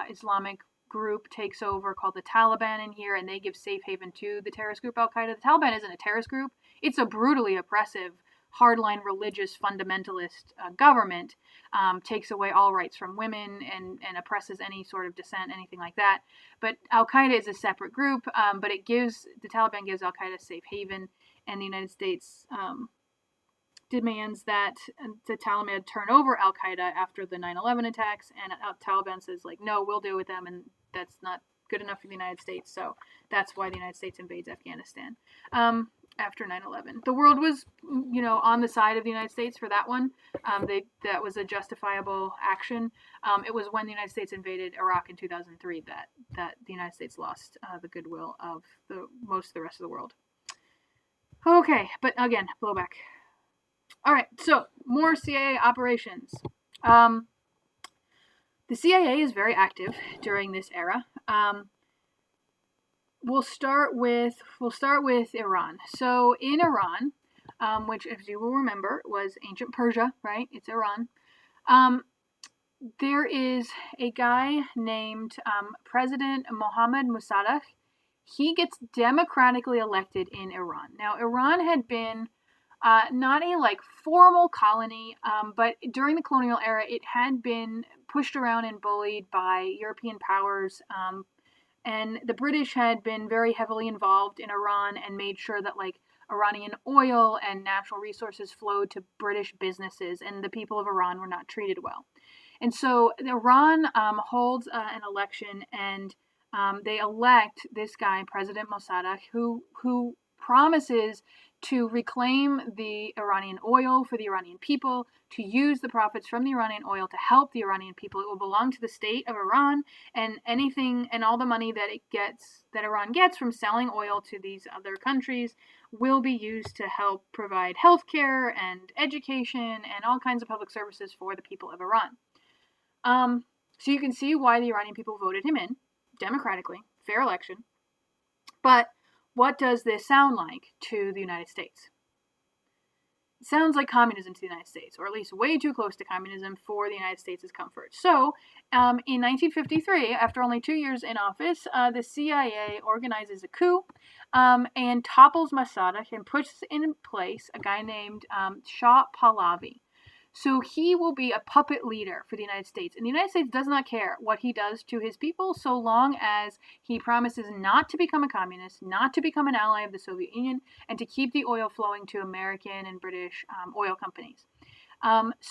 Islamic group takes over called the Taliban in here, and they give safe haven to the terrorist group Al-Qaeda. The Taliban isn't a terrorist group. It's a brutally oppressive, hardline religious fundamentalist government, takes away all rights from women and oppresses any sort of dissent, anything like that. But Al-Qaeda is a separate group, but the Taliban gives Al-Qaeda safe haven, and the United States demands that the Taliban turn over Al-Qaeda after the 9/11 attacks, and Taliban says, no, we'll deal with them, and that's not good enough for the United States, so that's why the United States invades Afghanistan. After 9/11. The world was, on the side of the United States for that one. That was a justifiable action. It was when the United States invaded Iraq in 2003 that the United States lost the goodwill of most of the rest of the world. Okay, but again, blowback. All right, so more CIA operations. The CIA is very active during this era. We'll start with Iran. So in Iran, which, as you will remember, was ancient Persia, right? It's Iran. There is a guy named President Mohammad Mossadegh. He gets democratically elected in Iran. Now, Iran had been not a formal colony, but during the colonial era, it had been pushed around and bullied by European powers. And the British had been very heavily involved in Iran and made sure that Iranian oil and natural resources flowed to British businesses, and the people of Iran were not treated well. And so Iran holds an election, and they elect this guy, President Mossadegh, who promises to reclaim the Iranian oil for the Iranian people, to use the profits from the Iranian oil to help the Iranian people. It will belong to the state of Iran, and anything and all the money that Iran gets from selling oil to these other countries will be used to help provide healthcare and education and all kinds of public services for the people of Iran. So you can see why the Iranian people voted him in democratically, fair election. But what does this sound like to the United States? It sounds like communism to the United States, or at least way too close to communism for the United States' comfort. So, in 1953, after only 2 years in office, the CIA organizes a coup and topples Mossadegh and puts in place a guy named Shah Pahlavi. So he will be a puppet leader for the United States. And the United States does not care what he does to his people so long as he promises not to become a communist, not to become an ally of the Soviet Union, and to keep the oil flowing to American and British oil companies.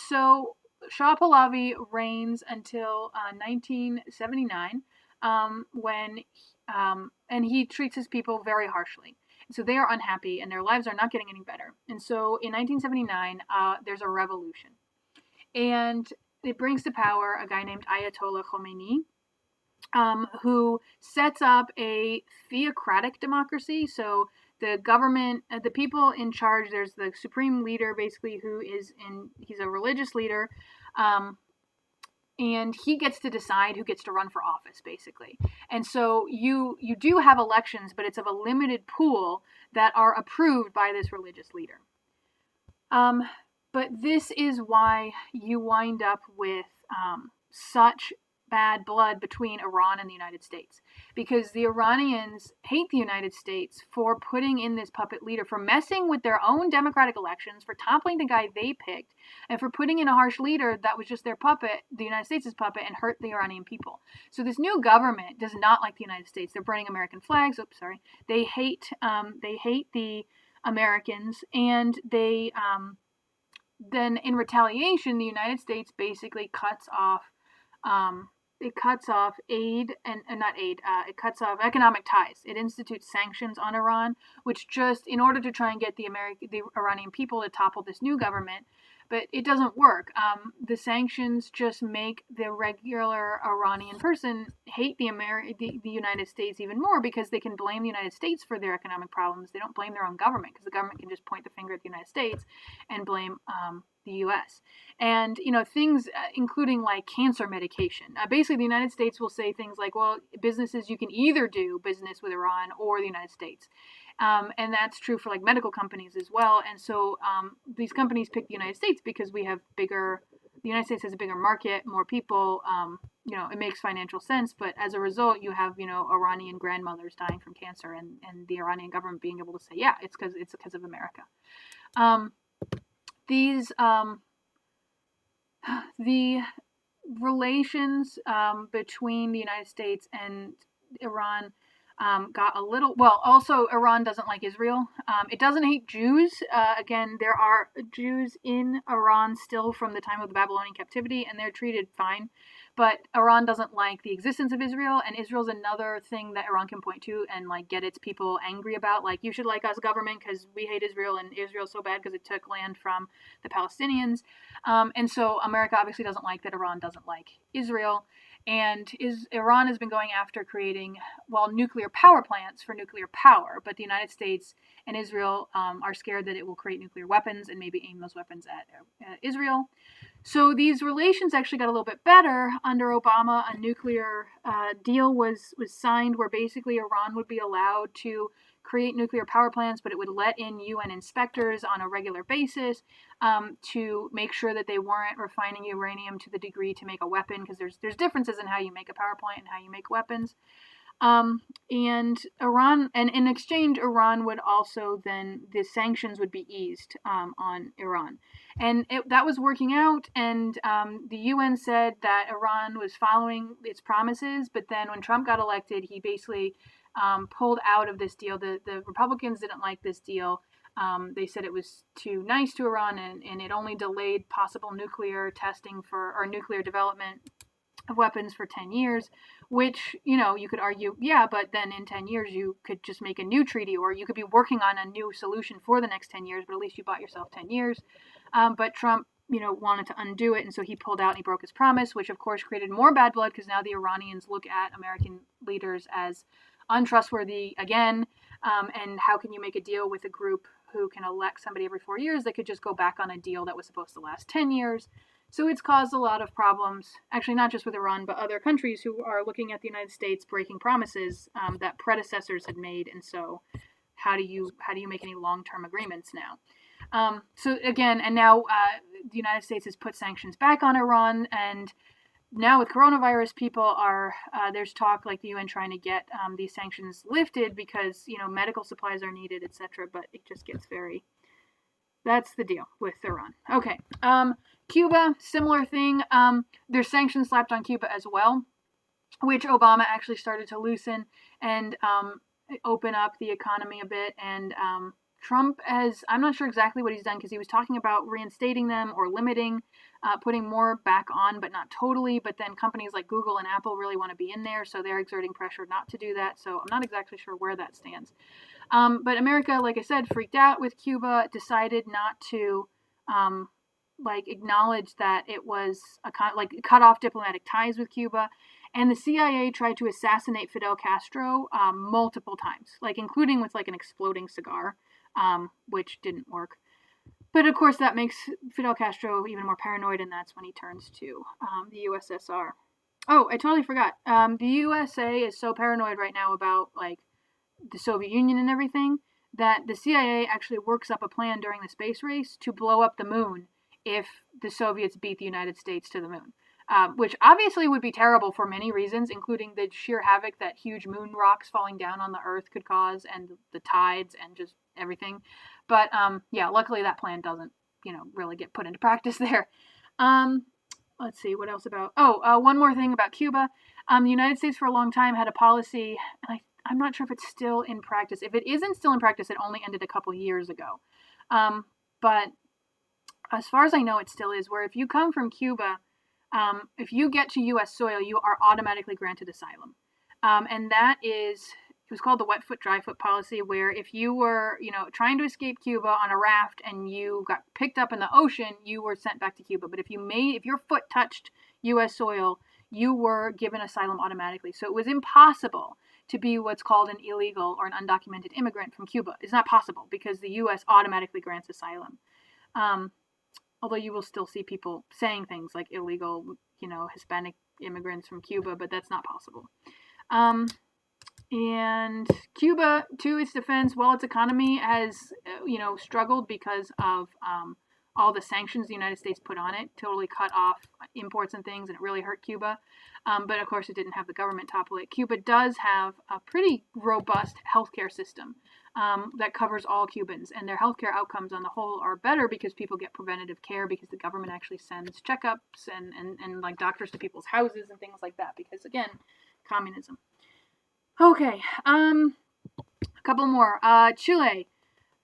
So Shah Pahlavi reigns until 1979 and he treats his people very harshly. So they are unhappy and their lives are not getting any better. And so in 1979, there's a revolution. And it brings to power a guy named Ayatollah Khomeini, who sets up a theocratic democracy. So the government, the people in charge, there's the supreme leader basically he's a religious leader. And he gets to decide who gets to run for office, basically. And so you do have elections, but it's of a limited pool that are approved by this religious leader. But this is why you wind up with such bad blood between Iran and the United States, because the Iranians hate the United States for putting in this puppet leader, for messing with their own democratic elections, for toppling the guy they picked, and for putting in a harsh leader that was just their puppet, the United States' puppet, and hurt the Iranian people. So this new government does not like the United States. They're burning American flags. They hate the Americans, and they then in retaliation, the United States basically cuts off aid it cuts off economic ties. It institutes sanctions on Iran, which just in order to try and get the Iranian people to topple this new government. But it doesn't work. The sanctions just make the regular Iranian person hate the United States even more, because they can blame the United States for their economic problems. They don't blame their own government, because the government can just point the finger at the United States and blame the U.S. And, things including like cancer medication. Basically, the United States will say things like, well, businesses, you can either do business with Iran or the United States. And that's true for like medical companies as well. And so these companies pick the United States because the United States has a bigger market, more people, it makes financial sense. But as a result, you have, Iranian grandmothers dying from cancer and the Iranian government being able to say, yeah, it's because of America. The relations between the United States and Iran got a little, also Iran doesn't like Israel. It doesn't hate Jews. Again, there are Jews in Iran still from the time of the Babylonian captivity, and they're treated fine. But Iran doesn't like the existence of Israel, and Israel's another thing that Iran can point to and like get its people angry about. Like, you should like us, government, because we hate Israel, and Israel's so bad because it took land from the Palestinians. And so America obviously doesn't like that Iran doesn't like Israel. And Iran has been going after creating, nuclear power plants for nuclear power, but the United States and Israel are scared that it will create nuclear weapons and maybe aim those weapons at Israel. So these relations actually got a little bit better under Obama. A nuclear deal was signed where basically Iran would be allowed to create nuclear power plants, but it would let in UN inspectors on a regular basis to make sure that they weren't refining uranium to the degree to make a weapon, because there's differences in how you make a power plant and how you make weapons. And Iran, and in exchange, Iran would also then, the sanctions would be eased on Iran. And that was working out, and the UN said that Iran was following its promises, but then when Trump got elected, he basically pulled out of this deal. The Republicans didn't like this deal. They said it was too nice to Iran, and it only delayed possible nuclear testing or nuclear development of weapons for 10 years, which, you could argue, yeah, but then in 10 years you could just make a new treaty, or you could be working on a new solution for the next 10 years, but at least you bought yourself 10 years. But Trump, wanted to undo it, and so he pulled out and he broke his promise, which of course created more bad blood because now the Iranians look at American leaders as untrustworthy again. And how can you make a deal with a group who can elect somebody every 4 years that could just go back on a deal that was supposed to last 10 years? So it's caused a lot of problems, actually not just with Iran, but other countries who are looking at the United States breaking promises that predecessors had made. And so how do you make any long-term agreements now? So again, and now the United States has put sanctions back on Iran, and now with coronavirus, people are, there's talk like the UN trying to get these sanctions lifted because, medical supplies are needed, etc. But it just gets that's the deal with Iran. Okay. Cuba, similar thing. There's sanctions slapped on Cuba as well, which Obama actually started to loosen and open up the economy a bit. And Trump I'm not sure exactly what he's done because he was talking about reinstating them or limiting, putting more back on, but not totally. But then companies like Google and Apple really want to be in there, so they're exerting pressure not to do that. So I'm not exactly sure where that stands. But America, like I said, freaked out with Cuba, decided not to acknowledge that it was cut off diplomatic ties with Cuba. And the CIA tried to assassinate Fidel Castro multiple times, including with an exploding cigar, which didn't work. But of course, that makes Fidel Castro even more paranoid, and that's when he turns to the USSR. Oh, I totally forgot. The USA is so paranoid right now about the Soviet Union and everything that the CIA actually works up a plan during the space race to blow up the moon if the Soviets beat the United States to the moon. Which obviously would be terrible for many reasons, including the sheer havoc that huge moon rocks falling down on the Earth could cause, and the tides, and just everything. But luckily that plan doesn't, really get put into practice there. Let's see, what else about... one more thing about Cuba. The United States for a long time had a policy, and I'm not sure if it's still in practice. If it isn't still in practice, it only ended a couple years ago. But as far as I know, it still is, where if you come from Cuba... if you get to U.S. soil, you are automatically granted asylum. And that it was called the wet foot, dry foot policy, where if you were, trying to escape Cuba on a raft and you got picked up in the ocean, you were sent back to Cuba. But if your foot touched U.S. soil, you were given asylum automatically. So it was impossible to be what's called an illegal or an undocumented immigrant from Cuba. It's not possible because the U.S. automatically grants asylum. Although you will still see people saying things like illegal, Hispanic immigrants from Cuba, but that's not possible. And Cuba, to its defense, while its economy has, struggled because of all the sanctions the United States put on it, totally cut off imports and things, and it really hurt Cuba. But of course, it didn't have the government topple it. Cuba does have a pretty robust healthcare system that covers all Cubans, and their healthcare outcomes on the whole are better because people get preventative care because the government actually sends checkups and doctors to people's houses and things like that because, again, communism. Okay, a couple more. Chile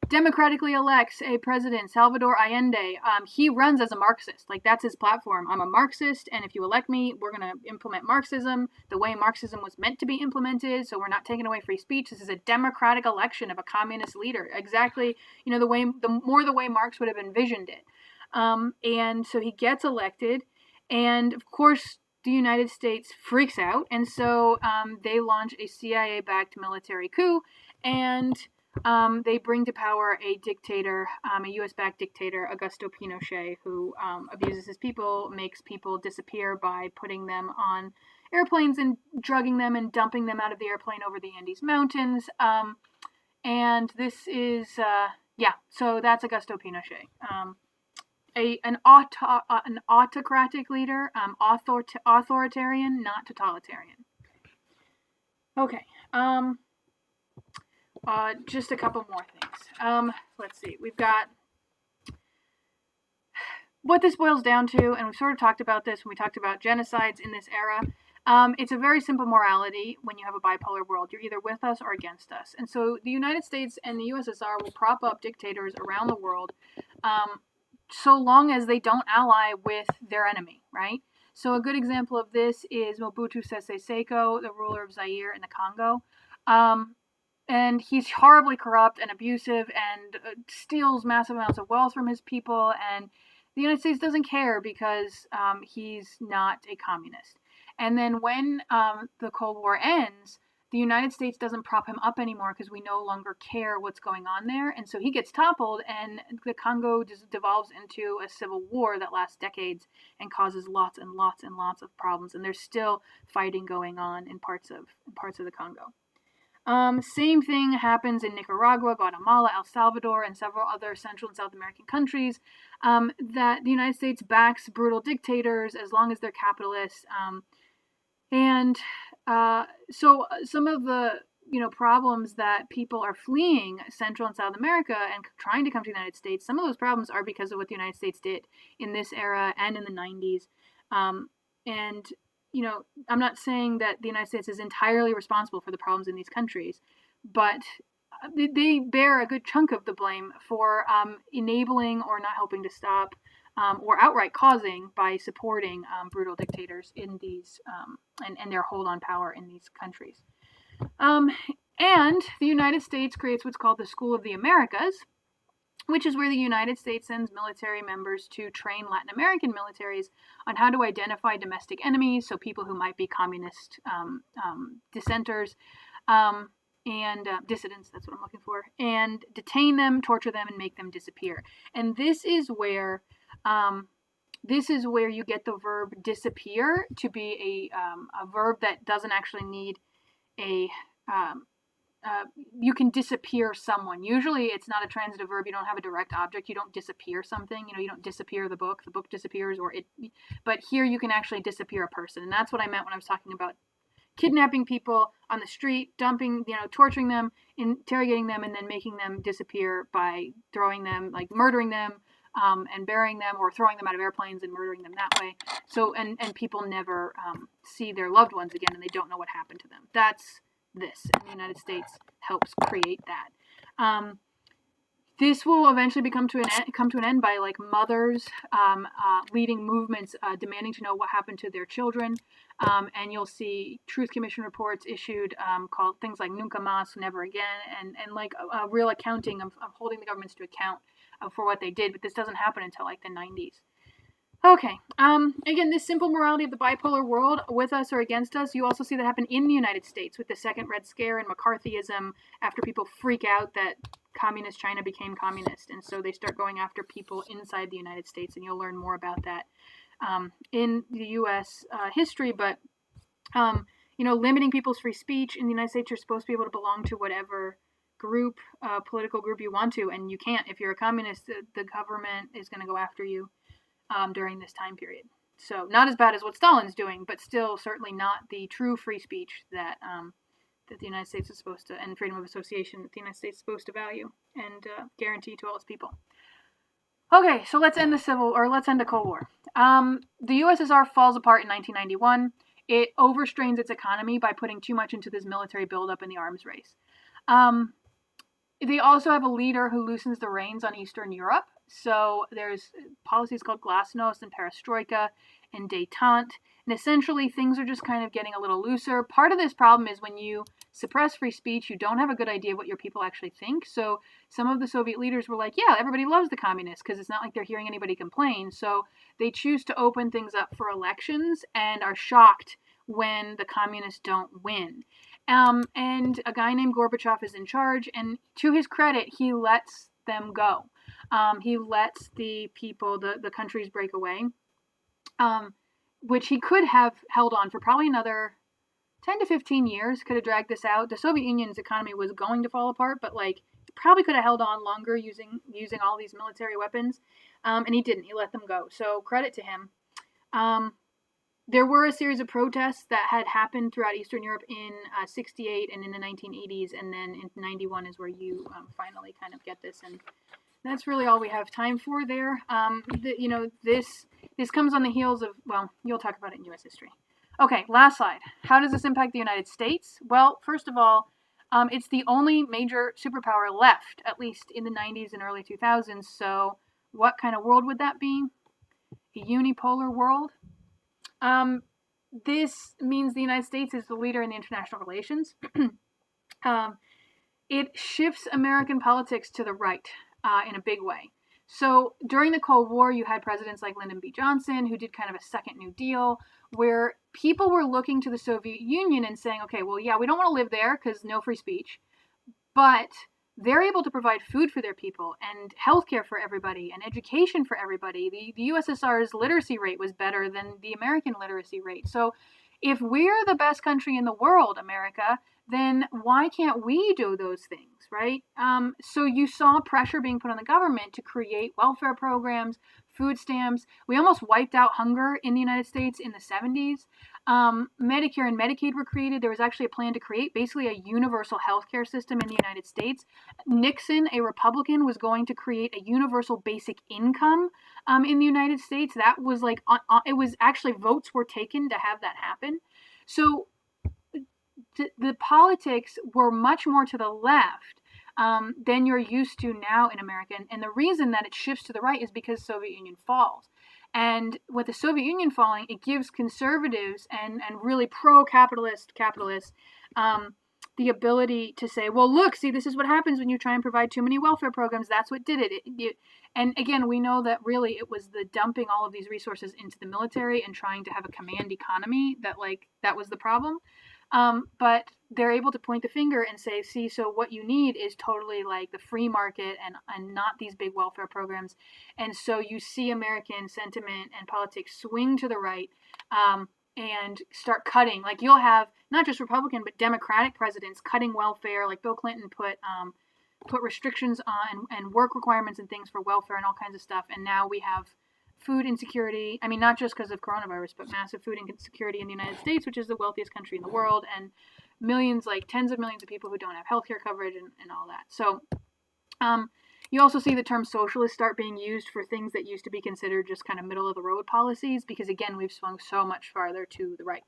democratically elects a president, Salvador Allende. He runs as a Marxist. That's his platform. I'm a Marxist, and if you elect me, we're going to implement Marxism the way Marxism was meant to be implemented, so we're not taking away free speech. This is a democratic election of a communist leader. Exactly, the way Marx would have envisioned it. And so he gets elected, and of course, the United States freaks out, and so they launch a CIA-backed military coup, and they bring to power a dictator, a U.S.-backed dictator, Augusto Pinochet, who abuses his people, makes people disappear by putting them on airplanes and drugging them and dumping them out of the airplane over the Andes Mountains. And this is, so that's Augusto Pinochet. An autocratic leader, authoritarian, not totalitarian. Okay. Just a couple more things. Let's see. We've got what this boils down to, and we've sort of talked about this when we talked about genocides in this era. It's a very simple morality when you have a bipolar world. You're either with us or against us. And so the United States and the USSR will prop up dictators around the world so long as they don't ally with their enemy, right? So a good example of this is Mobutu Sese Seko, the ruler of Zaire in the Congo. And he's horribly corrupt and abusive and steals massive amounts of wealth from his people. And the United States doesn't care because he's not a communist. And then when the Cold War ends, the United States doesn't prop him up anymore because we no longer care what's going on there. And so he gets toppled, and the Congo just devolves into a civil war that lasts decades and causes lots and lots and lots of problems. And there's still fighting going on in parts of the Congo. Same thing happens in Nicaragua, Guatemala, El Salvador, and several other Central and South American countries, that the United States backs brutal dictators as long as they're capitalists. So some of the problems that people are fleeing Central and South America and trying to come to the United States, some of those problems are because of what the United States did in this era and in the 90s. I'm not saying that the United States is entirely responsible for the problems in these countries, but they bear a good chunk of the blame for enabling or not helping to stop or outright causing by supporting brutal dictators in these and their hold on power in these countries. And the United States creates what's called the School of the Americas, which is where the United States sends military members to train Latin American militaries on how to identify domestic enemies, so people who might be communist dissenters and dissidents, that's what I'm looking for, and detain them, torture them, and make them disappear. And this is where you get the verb disappear to be a verb that doesn't actually need you can disappear someone. Usually it's not a transitive verb. You don't have a direct object. You don't disappear something. You don't disappear the book disappears, but here you can actually disappear a person. And that's what I meant when I was talking about kidnapping people on the street, dumping, torturing them, interrogating them, and then making them disappear by throwing them, like murdering them, and burying them, or throwing them out of airplanes and murdering them that way. So, and people never see their loved ones again, and they don't know what happened to them. That's this, and the United States helps create that. This will eventually come to an end by mothers leading movements demanding to know what happened to their children, and you'll see Truth Commission reports issued called things like Nunca Más, Never Again, and a real accounting of holding the governments to account for what they did. But this doesn't happen until the 90s. Okay, again, this simple morality of the bipolar world, with us or against us, you also see that happen in the United States with the Second Red Scare and McCarthyism, after people freak out that communist China became communist, and so they start going after people inside the United States, and you'll learn more about that in the U.S. history. But limiting people's free speech in the United States, you're supposed to be able to belong to whatever group, political group you want to, and you can't. If you're a communist, the government is going to go after you during this time period. So not as bad as what Stalin's doing, but still certainly not the true free speech that the United States is supposed to, and freedom of association that the United States is supposed to value and guarantee to all its people. Okay, so let's end the Cold War. The USSR falls apart in 1991. It overstrains its economy by putting too much into this military buildup in the arms race. They also have a leader who loosens the reins on Eastern Europe. So there's policies called Glasnost and Perestroika and Détente. And essentially things are just kind of getting a little looser. Part of this problem is when you suppress free speech, you don't have a good idea of what your people actually think. So some of the Soviet leaders were like, yeah, everybody loves the communists because it's not like they're hearing anybody complain. So they choose to open things up for elections and are shocked when the communists don't win. And a guy named Gorbachev is in charge, and to his credit, he lets them go. He lets the people, the countries break away, which he could have held on for probably another 10 to 15 years, could have dragged this out. The Soviet Union's economy was going to fall apart, but he probably could have held on longer using all these military weapons, and he didn't. He let them go. So credit to him. There were a series of protests that had happened throughout Eastern Europe in 68 and in the 1980s, and then in 91 is where you finally kind of get this, and that's really all we have time for there. This comes on the heels of, well, you'll talk about it in U.S. history. Okay, last slide. How does this impact the United States? Well, first of all, it's the only major superpower left, at least in the 90s and early 2000s, so what kind of world would that be? A unipolar world? This means the United States is the leader in the international relations. It shifts American politics to the right in a big way. So during the Cold War, you had presidents like Lyndon B. Johnson, who did kind of a second New Deal, where people were looking to the Soviet Union and saying, okay, well, yeah, we don't want to live there because no free speech, but they're able to provide food for their people and healthcare for everybody and education for everybody. The USSR's literacy rate was better than the American literacy rate. So if we're the best country in the world, America, then why can't we do those things, right? So you saw pressure being put on the government to create welfare programs, food stamps. We almost wiped out hunger in the United States in the 70s. Medicare and Medicaid were created. There was actually a plan to create basically a universal healthcare system in the United States. Nixon, a Republican, was going to create a universal basic income in the United States. That was like, it was actually votes were taken to have that happen. So the politics were much more to the left than you're used to now in America. And the reason that it shifts to the right is because Soviet Union falls. And with the Soviet Union falling, it gives conservatives and really pro-capitalist capitalists the ability to say, well, look, see, this is what happens when you try and provide too many welfare programs. That's what did it. And again, we know that really it was the dumping all of these resources into the military and trying to have a command economy that was the problem. But they're able to point the finger and say, see, so what you need is totally like the free market and not these big welfare programs. And so you see American sentiment and politics swing to the right and start cutting. Like you'll have not just Republican, but Democratic presidents cutting welfare. Like Bill Clinton put restrictions on and work requirements and things for welfare and all kinds of stuff. And now we have food insecurity. I mean, not just because of coronavirus, but massive food insecurity in the United States, which is the wealthiest country in the world, and millions, like tens of millions of people who don't have healthcare coverage and all that. So you also see the term socialist start being used for things that used to be considered just kind of middle of the road policies, because again, we've swung so much farther to the right.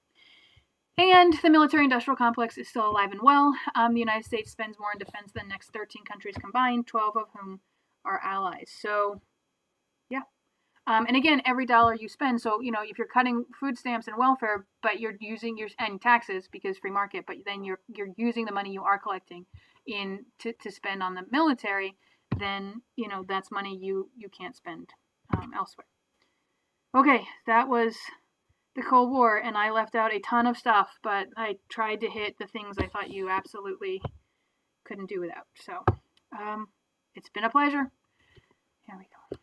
And the military-industrial complex is still alive and well. The United States spends more in defense than the next 13 countries combined, 12 of whom are allies. So, yeah. And again, every dollar you spend, so, if you're cutting food stamps and welfare, but you're using and taxes because free market, but then you're using the money you are collecting to spend on the military, then, that's money you can't spend elsewhere. Okay, that was the Cold War, and I left out a ton of stuff, but I tried to hit the things I thought you absolutely couldn't do without. So, it's been a pleasure. Here we go.